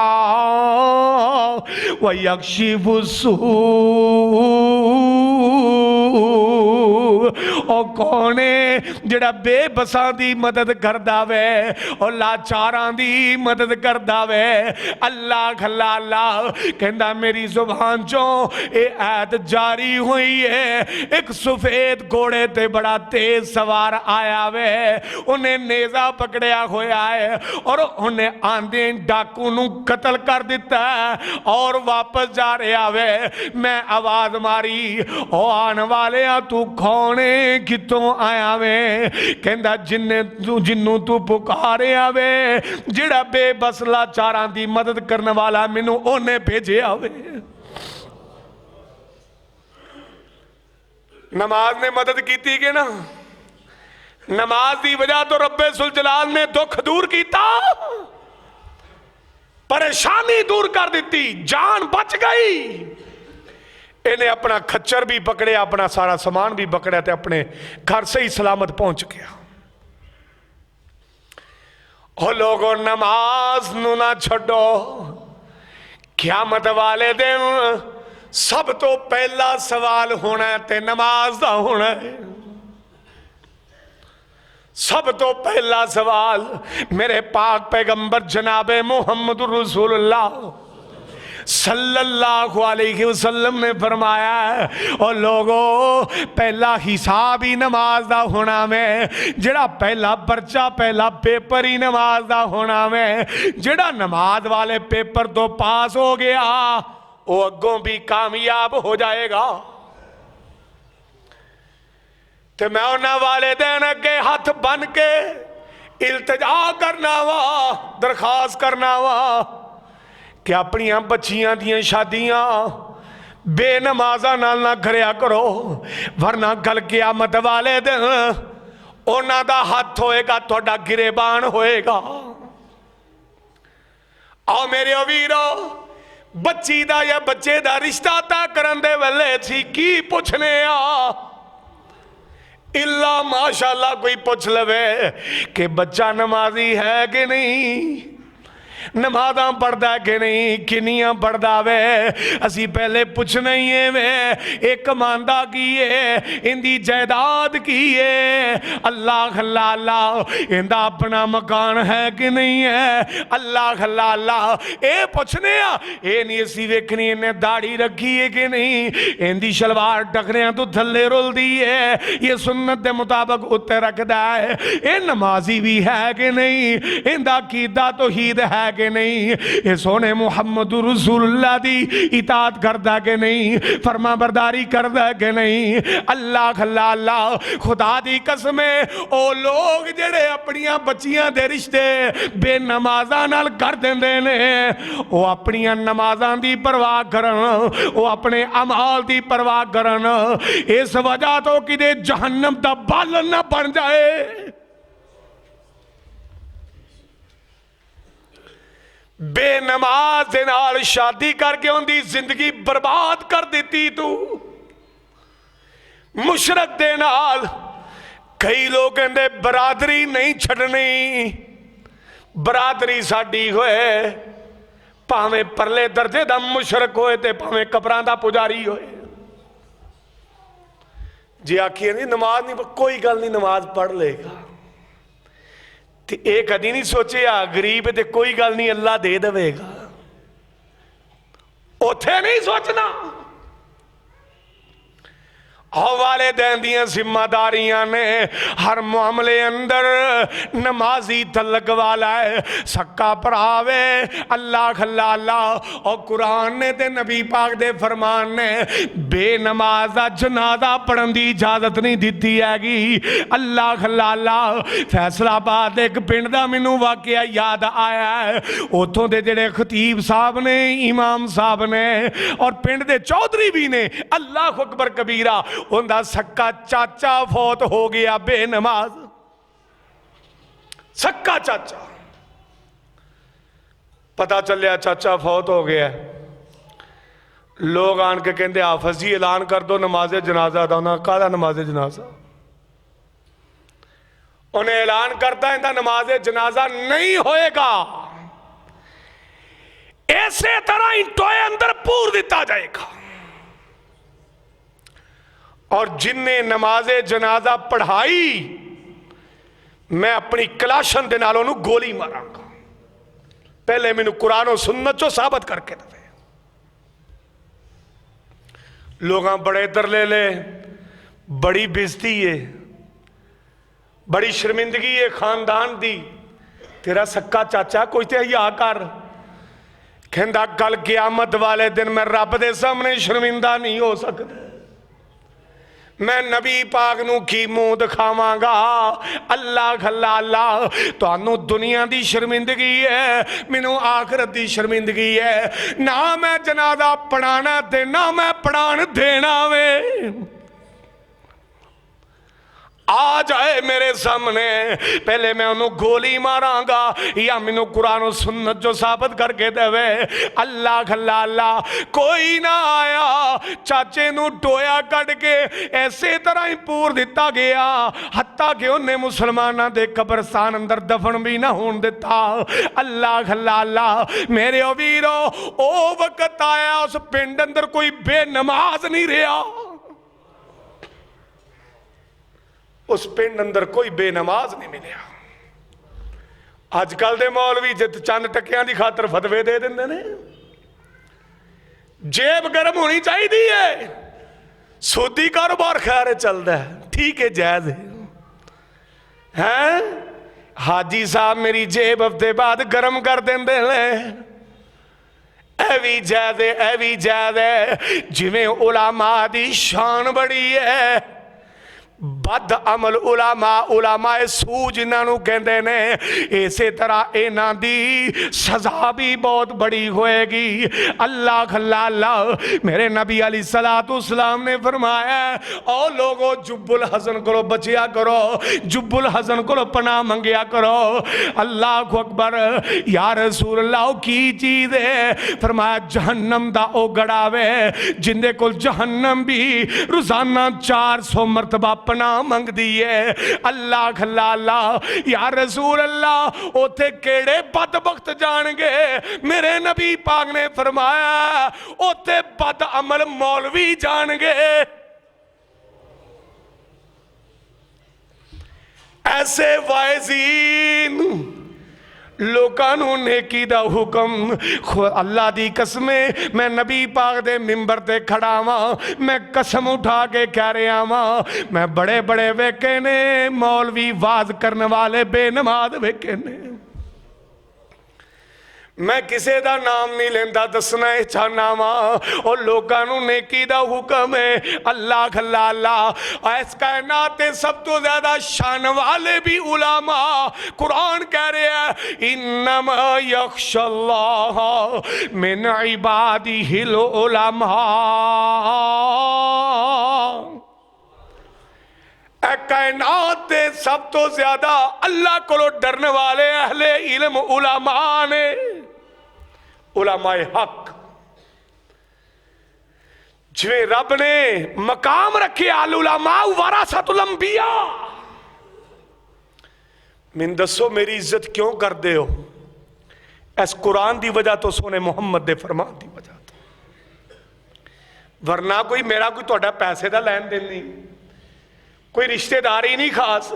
व यक्शिफुस सू। और कौन है जिहड़ा बेबसा दी मदद करदा वे और लाचारां दी मदद करदा वे। अल्लाह खलाला कहंदा मेरी जुबान चों ये आयत जारी हुई है। एक सफेद घोड़े ते बड़ा तेज सवार आया वे, उन्हें नेजा पकड़िया होया है और उन्हें आंदे डाकू नू कतल कर दिता और वापस जा रहा वे। मैं आवाज मारी, ओ आने वाले तू कौन है, कितों आया वे? कहंदा जिन्नू तू पुकारिया वे, जिहड़ा बेबस लाचारां दी मदद करने वाला मैनू ओने भेजिया वे। नमाज ने मदद की कि ना? नमाज की वजह तो रब्बे सुल जलाल ने दुख दूर किया, परेशानी दूर कर दी, जान बच गई। इन्हें अपना खच्चर भी पकड़िया, अपना सारा समान भी पकड़िया ते अपने घर से ही सलामत पहुंच गया। ओ लोगों नमाज नू ना छड्डो, क़यामत वाले दिन सब तो पहला सवाल होना है ते नमाज दा होना है। सब तो पहला सवाल मेरे पाक पैगंबर जनाबे मुहम्मद रसूलुल्लाह सल्लल्लाहु अलैहि वसल्लम ने फरमाया, और लोगों पहला हिसाब ही नमाज दा होना में, जेड़ा पहला पर्चा पहला पेपर ही नमाज दा होना में। जेड़ा नमाज वाले पेपर तो पास हो गया वो अगों भी कामयाब हो जाएगा। तो मैं उन्होंने वाले दिन अगे हाथ बन के इल्तिजा करना वा, दरखास्त करना वा कि अपनिया बच्चियां दियां शादियां बेनमाजा नाल ना करया करो, वरना कल क़यामत वाले दिन उन्हां दा हाथ होएगा, तुहाडा गिरेबान होएगा। आओ मेरे वीरो, बच्ची दा या बच्चे दा रिश्ता तय करन दे वेले सी की पुछने आ, इल्ला माशाअल्लाह कोई पूछ लवे कि बच्चा नमाजी है कि नहीं, नमाज़ां पढ़दा कि नहीं, किनियां पढ़दा वे। असी पहले पूछना ही है वे एक कमांदा की है, इंदी जायदाद की है, अल्लाह खलाला इंदा अपना मकान है कि नहीं है, अल्लाह खलाला ये पूछने आ। ये नहीं असी वेखनी इन्हें दाढ़ी रखी है कि नहीं, इंदी शलवार टखरियां तो थल्ले रुलदी है, ये सुन्नत के मुताबिक उत्ते रखदा है, ये नमाजी भी है कि नहीं, इंदा कीदा तौहीद है कि नहीं, ये सोने मुहम्मद रसूलुल्लाह दी इताअत करदा कि नहीं, फरमा बरदारी करदा कि नहीं। अल्लाह खलाला खुदा दी कसम ओ लोग जेड़े अपनियां बच्चियां दे रिश्ते बेनमाज़ां नाल कर देंदे ने, वो अपनियां नमाज़ां दी परवाह करन, वो अपने अमाल दी परवाह करन, इस वजह तो किते जहन्नम दा बालन ना बन जाए। बेनमाज दे नाल शादी करके उनकी जिंदगी बर्बाद कर दी तू। मुशरक दे नाल कई लोग कहते बरादरी नहीं छड़नी, बरादरी साडी होए, भावें परले दर्जे दा मुशरक होए ते भावें कबरां दा पुजारी होए। जे आखिए नहीं नमाज नहीं, कोई गल नहीं नमाज पढ़ लेगा, तो यह कदी नहीं सोचिया गरीब तो कोई गल नहीं अल्लाह दे देगा, उथे नहीं सोचना। वाले दिन दियां जिम्मेदारियां ने हर मामले अंदर नमाजी तलक वाला है, सक्का भरावे अल्लाह खलाला। और कुरान ने ते नबी पाक दे फरमान ने बेनमाज दा जनाजा पढ़न दी इजाजत नहीं दी हैगी। अल्लाह खलाला फैसलाबाद एक पिंड दा मैनू वाकया याद आया है। उतों दे जेड़े खतीब साहब ने, इमाम साहब ने और पिंड दे चौधरी भी ने, अल्लाह अकबर कबीरा, उनका सक्का चाचा फौत हो गया बेनमाज, सक्का चाचा। पता चलिया चाचा फौत हो गया, लोग आन के कहते हाफिज जी ऐलान कर दो नमाज जनाजा का। उन्हें काहदा नमाज जनाजा? उन्हें ऐलान करता इनका नमाज जनाजा नहीं होएगा, इसे तरह टोए अंदर पूर दिता जाएगा। और जिन्हें नमाजे जनाजा पढ़ाई, मैं अपनी कलाशन दे नाल उन्हें गोली मारांगा। पहले मैनू कुरान और सुन्नत चो साबित करके दे। लोग बड़े तरले ले, बड़ी बेइज्जती है, बड़ी शर्मिंदगी है खानदान दी। तेरा सक्का चाचा कोई तो हया कर। कहंदा कल क़यामत वाले दिन मैं रब दे सामने शर्मिंदा नहीं हो सकता, मैं नबी पाक नू की मुंह दिखावांगा। अल्लाह खलाला तुहानू दुनिया दी शर्मिंदगी है, मैनू आखिरत दी शर्मिंदगी है। ना मैं जनाजा पढ़ाना ते ना मैं पढ़ान देना वे। आ जाए मेरे सामने, पहले मैं उन्होंने गोली मारांगा या मैनू कुरान और सुन्नत जो साबित करके देवे। अल्लाह खलाला कोई ना आया, चाचे नू टोया कट के ऐसे तरह ही पूर दिता गया, हत्ता कि उन्हें मुसलमाना दे कब्रस्तान अंदर दफन भी ना होने दिता। अल्लाह खलाला मेरे वीरो, ओ वक्त आया उस पिंड अंदर कोई बेनमाज नहीं रहा, उस पिंड अंदर कोई बेनमाज नहीं मिलया। अजकल दे मौलवी जित चंद टकिया की खातर फतवे दे देंगे ने। जेब गर्म होनी चाहिए है, सूदी कारोबार खैर चलता है, ठीक है, जायज है। हाजी साहब मेरी जेब हफ्ते बाद गर्म कर देंगे ने, ए भी जायज है, ए भी जायज है। जिवें उलामा दी शान बड़ी है, बद अमल उलामा, उलामाए सू जिन्होंने कहते ने, इसे तरह इन्हां दी सजा भी बहुत बड़ी होएगी। अल्लाह खलाला मेरे नबी अलैहिस्सलाम ने फरमाया, ओ लोगो जुब्बुल हसन को बचिया करो, जुब्बुल हसन को पनाह मंगया करो। अल्लाह अकबर, या रसूल अल्लाह की चीज है? फरमाया जहन्नम दा ओ गड़ावे जिंदे को जहन्नम भी रोजाना 400 मरतबा पनाह मंगदी है। अल्लाह खलाला, या रसूल अल्लाह उथे केड़े बदबख्त जाणगे? मेरे नबी पाक ने फरमाया उथे बद अमल मौलवी जाणगे। ऐसे वाइजीन लोगों नेकी दा हुक्म, अल्लाह दी कसमें मैं नबी पाक दे मिंबर ते खड़ा वां, मैं कसम उठा के कह रहा वां, मैं बड़े बड़े वेखे ने मौलवी वाज करने वाले बेनमाज वेखे ने। मैं किसी का नाम नहीं लेंदा, दसना चाहना वा और लोगों नेकी दा हुक्म है। अल्लाह खलाला इस कायनात ते सब तो ज्यादा शान वाले भी उलामा। कुरान कह रहा है इन्नमा यख्शल्लाह मिन इबादिहिल उलमा। कायनात दे सब तो ज्यादा अल्लाह को डरने वाले अहले इल्म उलामा ने, उलामाए हक। जिवें रब ने मकाम रखे अल उलमा वरासतुल अंबिया। मैनूं दसो मेरी इज्जत क्यों करते हो? इस कुरान की वजह तो, सोने मुहम्मद के फरमान की वजह तो। वरना कोई मेरा कोई तुहाडा पैसे का लैन देन नहीं, कोई रिश्तेदारी नहीं खास।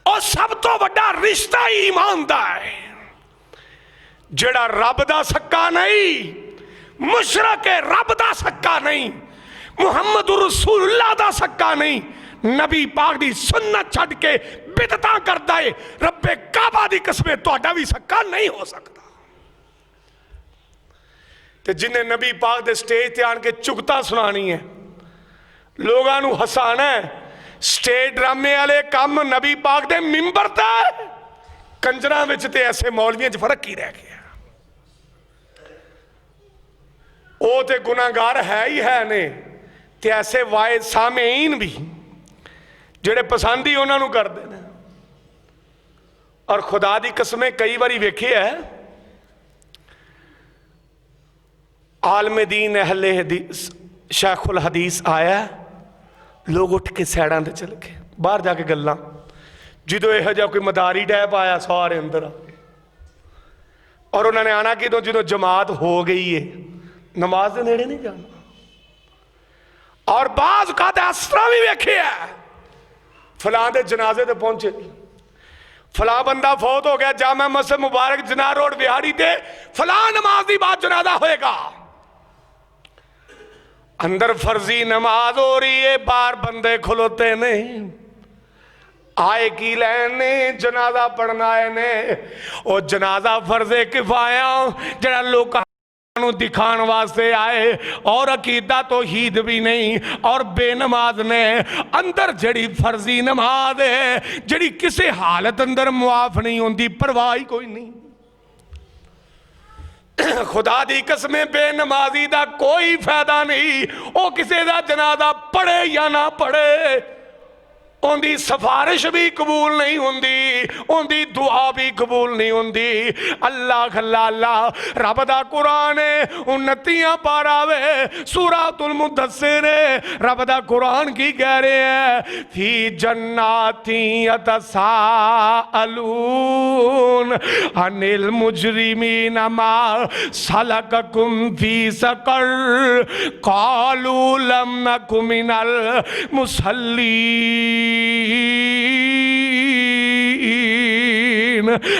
और सब तो वड्डा रिश्ता ही ईमान दा है, जेड़ा रब दा सक्का नहीं, मुशरक है, रब दा सक्का नहीं, मुहम्मद रसूलुल्लाह दा सक्का नहीं, नबी पाक दी सुन्नत छड़ के बिदतां करदा है, रब्बे काबा दी कसम तुहाडा भी सक्का नहीं हो सकता। ते जिन्हें नबी पाक दे स्टेज ते आन के चुगता सुनानी है, लोगों नूं हसाना है, स्टेज ड्रामे वाले काम नबी पाक दे मिंबर दा, कंजरां विच ते ऐसे मौलवियां च फर्क ही रह गया। वो तो गुनाहगार है ही है ने, ते ऐसे वाए सामेईन भी जेड़े पसंद ही उन्होंने करते हैं। और खुदा दी कसमें कई बारी वेखे है, आलम दीन अहले हदीस शेखुल हदीस आया, लोग उठ के सैडां ते चल गए, बाहर जाके गल्लां, जो यह जा कोई मदारी टैप आया सारे अंदर आ गए। और उन्होंने आना कि जो जमात हो गई है, नमाज के नेड़े नहीं जाना। और बाज का इस तरह भी वेखे है, फलां दे जनाजे ते पहुंचे, फलां बंदा फौत हो गया जामा मस्जिद मुबारक जना रोड बिहारी ते, फलां नमाज की बाद जनाजा होएगा। अंदर फर्जी नमाज हो रही है, बाहर बंदे खलोते नहीं, आए की लैने जनाजा पढ़ना आए ने। और जनाजा फर्जे किफाया जरा लोग दिखाने वास्ते आए, और अकीदा तो हीद भी नहीं, और बेनमाज ने अंदर जड़ी फर्जी नमाज है, जड़ी किसी हालत अंदर मुआफ नहीं होती, परवाह ही कोई नहीं। खुदा दी कसमें बेनमाजी दा कोई फायदा नहीं, वो किसी दा जनाजा पढ़े या ना पढ़े, उनकी सिफारिश भी कबूल नहीं होंदी, उनकी दुआ भी कबूल नहीं होंदी। अल्लाह अल्लाह रब दा कुरान है 29 पारा वे सूरतुल मुदस्सिर, रब दा कुरान की कह रहे हैं, फी जन्नाती यतसाअलून अनिल मुजरिमीन मा सलककुम फी सकर कालू लम नकु मिनल मुसल्ली।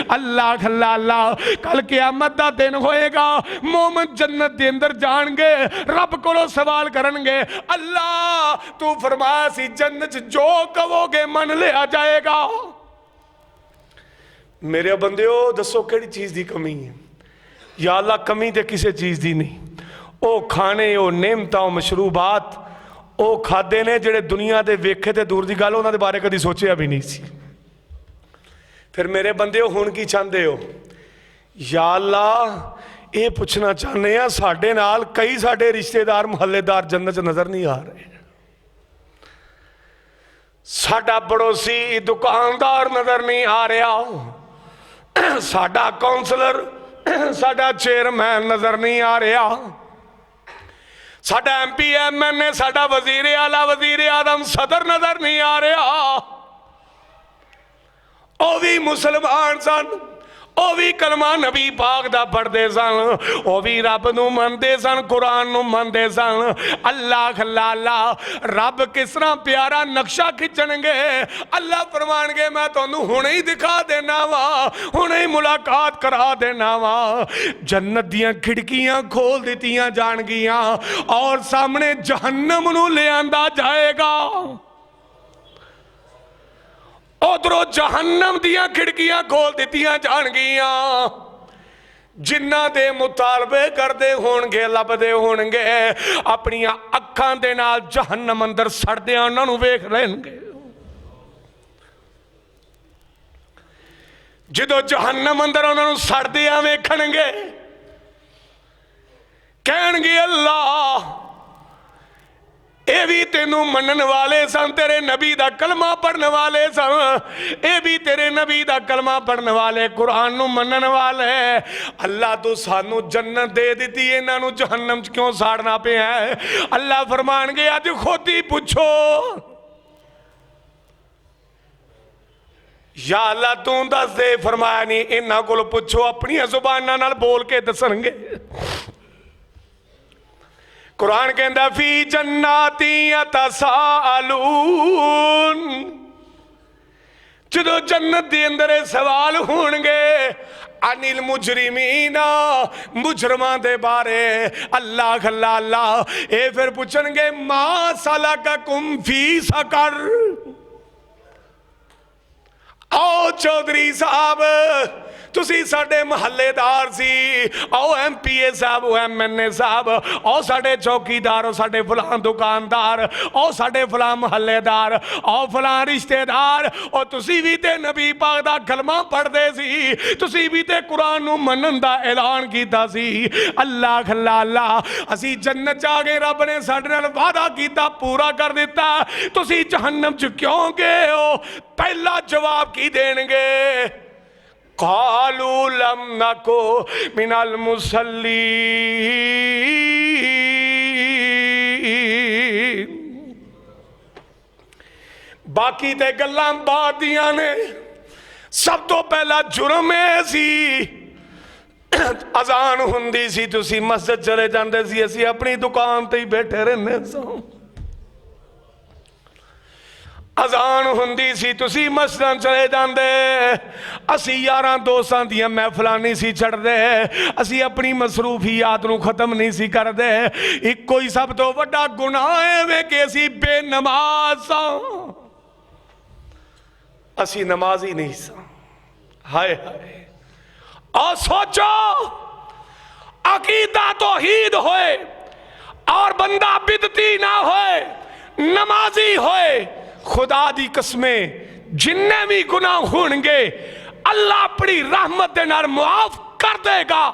अल्लाह अल्लाह कल क़यामत दा दिन होएगा, मोमिन जन्नत दे अंदर जाणगे, रब कोलों सवाल करनगे, अल्लाह तू फरमाया सी जन्नत जो कहोगे मन लिया जाएगा। मेरे बंदियो दसो किहड़ी चीज़ की कमी है? या अल्लाह कमी तो किसी चीज़ की नहीं, वो खाने, वो नेमतां, वो मशरूबात वो खादे ने जेड़े दुनिया के वेखे तो दूर की गल उन्होंने बारे कभी सोचा भी नहीं सी। फिर मेरे बंदे हुण की चाहते हो? या अल्लाह ये पूछना चाहते हैं, साडे नाल कई साडे रिश्तेदार मुहल्लेदार जन्नत नज़र नहीं आ रहे, साडा पड़ोसी दुकानदार नज़र नहीं आ रहा, साडा काउंसलर, साडा चेयरमैन नज़र नहीं आ रहा, साडा MP MNA, साडा वजीर आला, वजीर आदम, सदर नजर नहीं आ रहा। वो भी मुसलमान सन, वो भी कलमा नबी पाक दा पढ़ते सन, वो भी रब नूं मनदे सन, कुरान नूं मनदे सन। अल्लाह अल्लाह रब किस तरह प्यारा नक्शा खिंचणगे, अल्लाह फरमाणगे मैं तुहानूं हुणे ही दिखा देना वा, हुणे ही मुलाकात करा देना वा। जन्नत दियां खिड़कियां खोल दित्तियां जाणगियां और सामने जहन्नम नूं लिआंदा जाएगा, उधरों जहन्नम दियां खिड़कियां खोल दित्तियां जाणगियां। जिन्ना दे मुतालबे करते होणगे, लभदे होणगे, अपनियां अखां दे नाल जहन्नम अंदर सड़दियां उन्हां नूं वेख लेणगे। जदों जहन्नम अंदर उन्हां नूं सड़दियां वेखणगे, कहणगे अल्लाह ये भी तेनू मनन वाले सन, तेरे नबी दा कलमा पढ़ने वाले सन, ये भी तेरे नबी दा कलमा पढ़ने वाले, कुरान नू मनन वाले। अल्लाह तू सानू जन्नत दे दी, इन्हां नू जहन्नम च क्यों साड़ना पिया है? अल्लाह फरमानगे अज खुद ही पूछो, या अल्लाह तू दस दे। फरमाया नहीं, इन्हां कोल पूछो, अपनी जुबानां नाल बोल के दसणगे। कुरान कहता फी जन्नाती यतसाअलून, जो जन्नत दे अंदर सवाल होणगे अनिल मुजरिमीना मुजरमां दे बारे अल्लाह अल्लाह अल्लाह ये फिर पूछणगे मा सलककुम फी सकर। आओ चौधरी साहब तुसी साडे महल्लेदार सी, आओ MPA साहब, MNA साहब, आओ साडे चौकीदार, आओ साडे फलां दुकानदार, आओ साडे फलां महल्लेदार, आओ फलां रिश्तेदार, और तुसी भी ते नबी पाक दा कलमा पढ़दे सी, तुसी भी ते कुरान नूं मनन दा ऐलान कीता सी। अल्लाह अल्लाह अल्लाह असी जन्नत जा गए, रब ने साडे नाल वादा कीता पूरा कर दिता, तुसी जहन्नम च क्यों गए हो? पहला जवाब की देंगे? कालू लम नको मिनल मुसल्ली। बाकी ते गल्लां बाद दियां ने, सब तो पहला जुर्म है सी अजान हुंदी सी तुसी मस्जिद चले जांदे सी, असी अपनी दुकान ते ही बैठे रहने सां। अजान हुंदी सी तुसी मस्जिद चले जांदे, असी यारां दोस्तां दियां महफिलां नहीं सी छड़दे, असी अपनी मसरूफियात नूं खत्म नहीं सी करदे। इक्को ही सब तो वड्डा गुनाह है वे कि असी बेनमाज सां, असी नमाजी नहीं सां। हाय हाय और सोचो अकीदा तौहीद होए और बंदा बिदती ना होए, नमाजी होए, खुदा दी कसमें जिन्ने भी गुनाह होंगे अल्लाह अपनी रहमत दे नाल मुआफ कर देगा,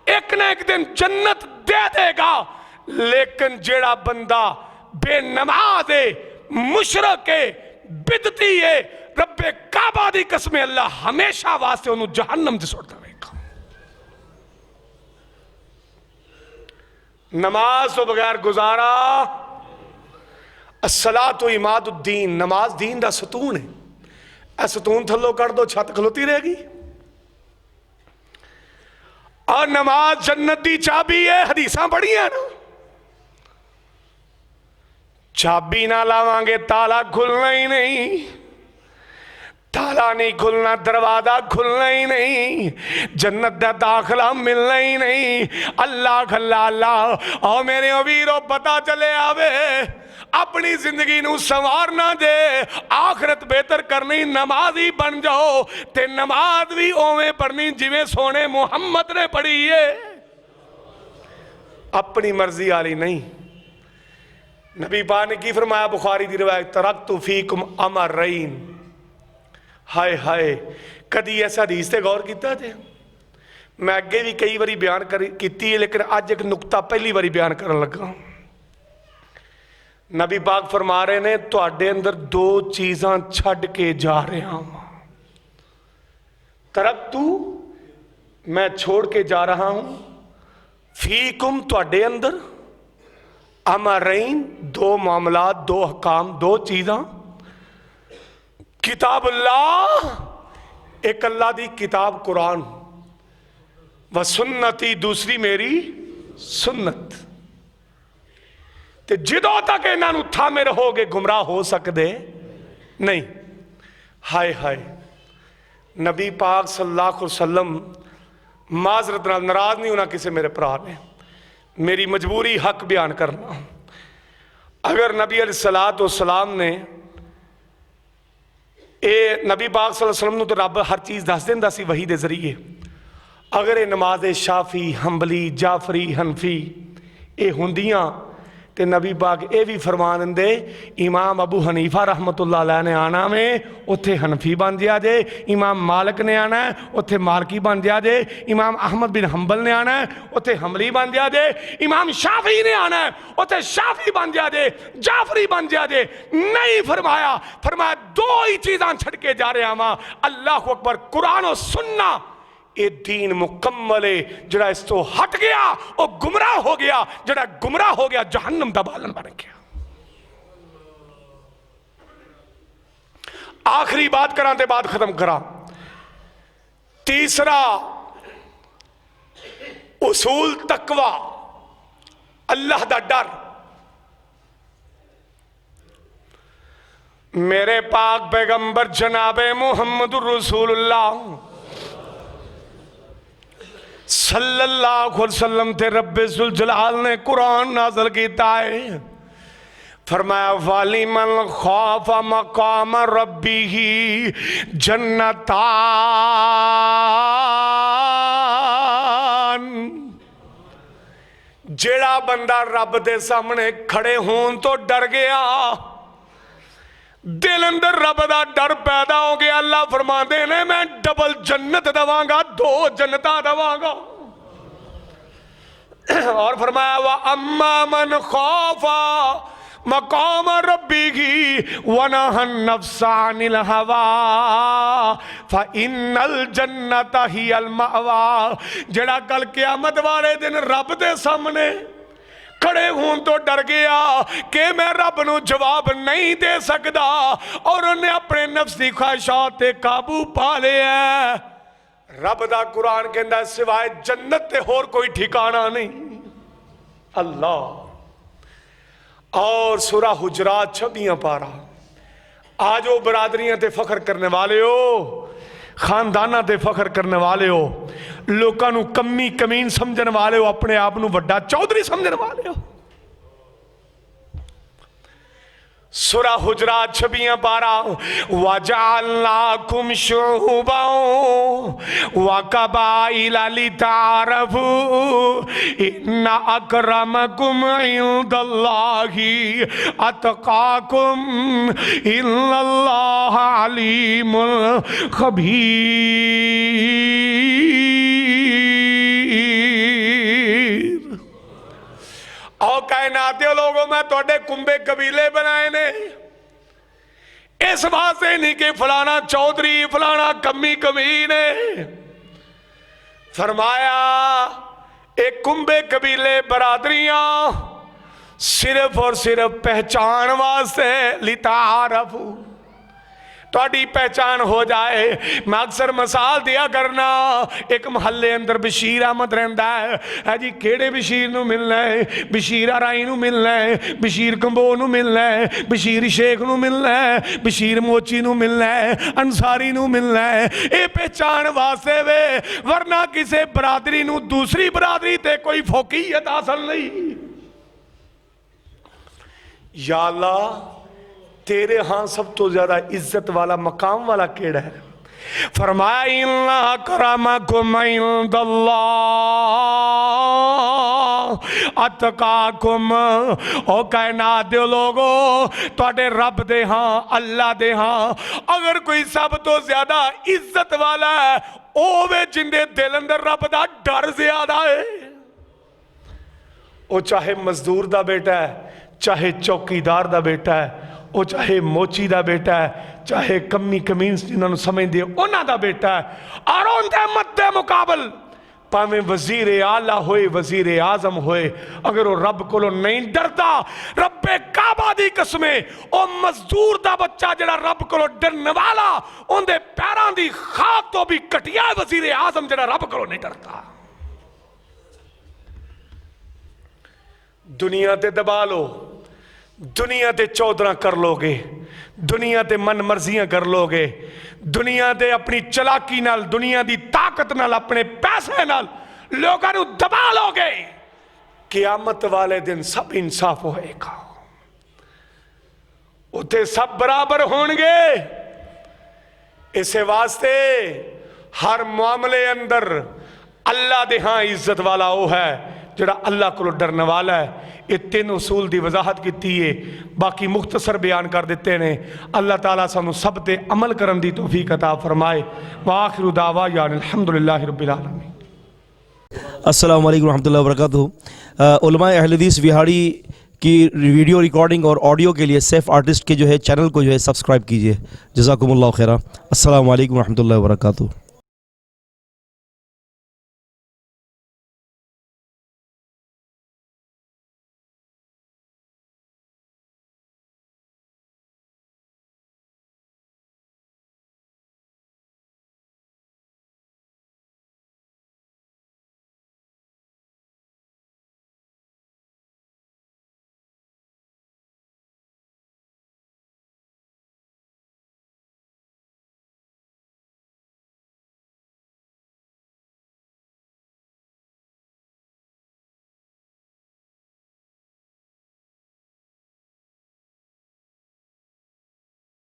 एक ना एक दिन जन्नत दे देगा। लेकिन जेड़ा बंदा बेनमाज है, मुशरक है, बिदती है, रब्बे काबा दी कसमें अल्लाह हमेशा वास्ते उन्हें जहन्नम च सुट देगा। नमाज तो बगैर गुजारा, अस्सलातु इमादुद्दीन, नमाज दीन दा सतून है। ए सतून थल्लों कट दो छत खलोती रहेगी। और नमाज जन्नत दी चाबी है, हदीसां पढ़ियां ना, चाबी ना लावांगे ताला खुलना ही नहीं, ताला नहीं खुलना, दरवाजा खुलना ही नहीं, जन्नत दा दाखला मिलना ही नहीं। अल्लाह अल्लाह अल्लाह और मेरे वीरों पता चले आवे अपनी जिंदगी नूं संवारना दे, आखिरत बेहतर करनी, नमाज ही बन जाओ ते नमाज भी ओवें पढ़नी जिवें सोने मुहम्मद ने पढ़ी है, अपनी मर्जी वाली नहीं। नबी पाक ने की फरमाया, बुखारी दी रिवायत, तरक्तु फीकुम अमरैन। हाय हाय कदी ऐसा हदीस ते गौर किया थे? मैं अगे भी कई बारी बयान की, लेकिन अज एक नुकता पहली बारी बयान करन लगा। नबी पाक फरमा रहे ने, तुहाडे अंदर दो चीज़ां छड्ड के जा रहा हूं। तरक्तु मैं छोड़ के जा रहा हूं, फीकुम तुहाडे अंदर, अमरैन दो मामलात, दो हकाम, दो चीज़ां, किताब अल्लाह एक अल्लाह दी किताब कुरान, व सुन्नती दूसरी मेरी सुन्नत। ते जिदों तक इन्हों थामे रहोगे गुमराह हो सकते नहीं। हाय हाय नबी पाक सल्लल्लाहु अलैहि वसल्लम माजरत नाल नाराज नहीं होना किसी मेरे भरा ने, मेरी मजबूरी हक बयान करना। अगर नबी अलैहिस्सलातु वस्सलाम ने ये नबी पाक सल्लल्लाहु अलैहि वसल्लम नूं तो रब हर चीज़ दस दिंदा सी वही दे जरिए, अगर ये नमाज़े शाफी, हंबली, जाफरी, हनफी ये हुंदियां ते नबी पाक ये भी फरमा देंदे, इमाम अबू हनीफा रहमतुल्लाह अलैह ने आना में उत्थे हनफी बन जा जे, इमाम मालिक ने आना है उत्थे मालकी बन जा जे, इमाम अहमद बिन हंबल ने आना है उत्थे हंबली बन जा जे, इमाम शाफी ने आना है उत्थे शाफी बन जा जे, जाफरी बन जा जे। नहीं फरमाया, फरमाया दो ही चीज़ां छड़ के जा रहा वहां, अल्लाह अकबर, कुरान और सुन्ना। ये दीन मुकम्मल है, जड़ा इस तो हट गया वो गुमराह हो गया, जड़ा गुमराह हो गया जहन्नम दा बालन बन गया। आखिरी बात करा ते बात खत्म करा। तीसरा उसूल तकवा, अल्लाह दा डर। मेरे पाक पैगंबर जनाबे मुहम्मदुर रसूलुल्लाह सल्लल्लाहु अलैहि वसल्लम ते रब्बे जुल जलाल ने कुरान नाज़िल कीता है। फरमाया वाली मन खौफा मकाम रब्बिही जन्नतान, जेड़ा बंदा रब दे सामने खड़े होने तो डर गया, दिल अंदर रब दा डर पैदा हो गया, अल्लाह फरमाते ने मैं डबल जन्नत दवांगा, 2 जन्नतां दवांगा। और फरमाया वा अम्मा मन खौफा मकाम रब्बिही वनहन नफ्सा अनिल हवा फइन्नल जन्नता हियल मअवा, जेड़ा कल क़यामत वाले दिन रब दे सामने खड़े होने तो डर गया कि मैं रब नूं जवाब नहीं दे सकता और उन्हें अपने नफ्सी ख्वाहिशात ते काबू पा लिया। रब दा कुरान कहंदा सिवाय जन्नत ते होर कोई ठिकाना नहीं। अल्लाह। और सूरा हुजरात 26 पारा, आजो बरादरियां ते फख्र करने वाले हो, खानदाना ते फख्र करने वाले हो, लोगों को कमी कमीन समझने वाले हो, अपने आप को वड्डा चौधरी समझने वाले हो। सूरा हुजरात 26 पारा वजअलनाकुम शुअबन व कबाइला लिताअरफू इन्ना अकरमकुम इंदल्लाहि अतकाकुम इन्नल्लाह अलीमुल खबीर। और कायनात लोगों में थोड़े कुंबे कबीले बनाए ने, इस वास्ते नहीं कि फलाना चौधरी फलाना कमी कमीन है। फरमाया एक कुंबे कबीले बरादरियां सिर्फ और सिर्फ पहचान वास्ते लितारफू, थोड़ी पहचान हो जाए। मैं अक्सर मिसाल दिया करना, एक महल्ले अंदर बशीर अहमद रहिंदा है जी, केड़े बशीर नूं मिलना है? बशीर राई नूं मिलना है, बशीर कंबो नूं मिलना है, बशीर शेख नूं मिलना है, बशीर मोची नूं मिलना है, अंसारी नूं मिलना है। ये पहचान वास्ते वे, वरना किसी बरादरी नूं दूसरी बरादरी ते कोई फौकियत हासिल नहीं। या अल्लाह तेरे हाँ सब तो ज्यादा इज्जत वाला मकाम वाला केड़ा है? फरमाया इन्ना अकरमकुम इंदल्लाह अतकाकुम। ओ कायनात दे लोगो, तुहाडे रब दे हाँ अल्लाह दे हाँ अगर कोई सब तो ज्यादा इज्जत वाला है ओ वे जिंदे दिल अंदर रब दा डर ज्यादा है। ओ चाहे मजदूर दा बेटा है, चाहे चौकीदार दा बेटा है, वो चाहे मोची का बेटा है, चाहे कमी कमीन जिन्होंने समझते उन्हों का बेटा है, और उनके मद्दे मुकाबल भावें वजीर आला होए वजीर आजम होए, अगर वो रब को नहीं डरता, रब्बे काबा दी कसमें वो मजदूर का बच्चा जरा रब को डरने वाला उनके पैरों की खाक तो भी घटिया वजीर आजम जरा रब को नहीं डरता। दुनिया ते दबा लो, दुनिया ते चौधरा कर लोगे, दुनिया ते मन मर्जियां कर लोगे, दुनिया ते अपनी चलाकी नाल, दुनिया दी ताकत नाल, अपने पैसे नाल लोगों को दबा लोगे, क़यामत वाले दिन सब इंसाफ होएगा, उथे सब बराबर होंगे। इसे वास्ते हर मामले अंदर अल्लाह दे हां इज्जत वाला वो है जड़ा अल्लाह को डरने वाला है। ये 3 उसूल की वजाहत की है, बाकी मुख्तसर बयान कर देते हैं। अल्लाह ताला सानू सब ते अमल करन दी तौफीक अता फरमाए। व आखिरु दावाना अल्हम्दुलिल्लाहि रब्बिल आलमीन।
अस्सलामु अलैकुम रहमतुल्लाहि व बरकातुहू। उलमाए अहले हदीस विहाड़ी की वीडियो रिकॉर्डिंग और ऑडियो के लिए सेफ आर्टिस्ट के जो है चैनल को जो है सब्सक्राइब कीजिए। जज़ाकुमुल्लाह खैरा। अस्सलामु अलैकुम रहमतुल्लाहि व बरकातुहू।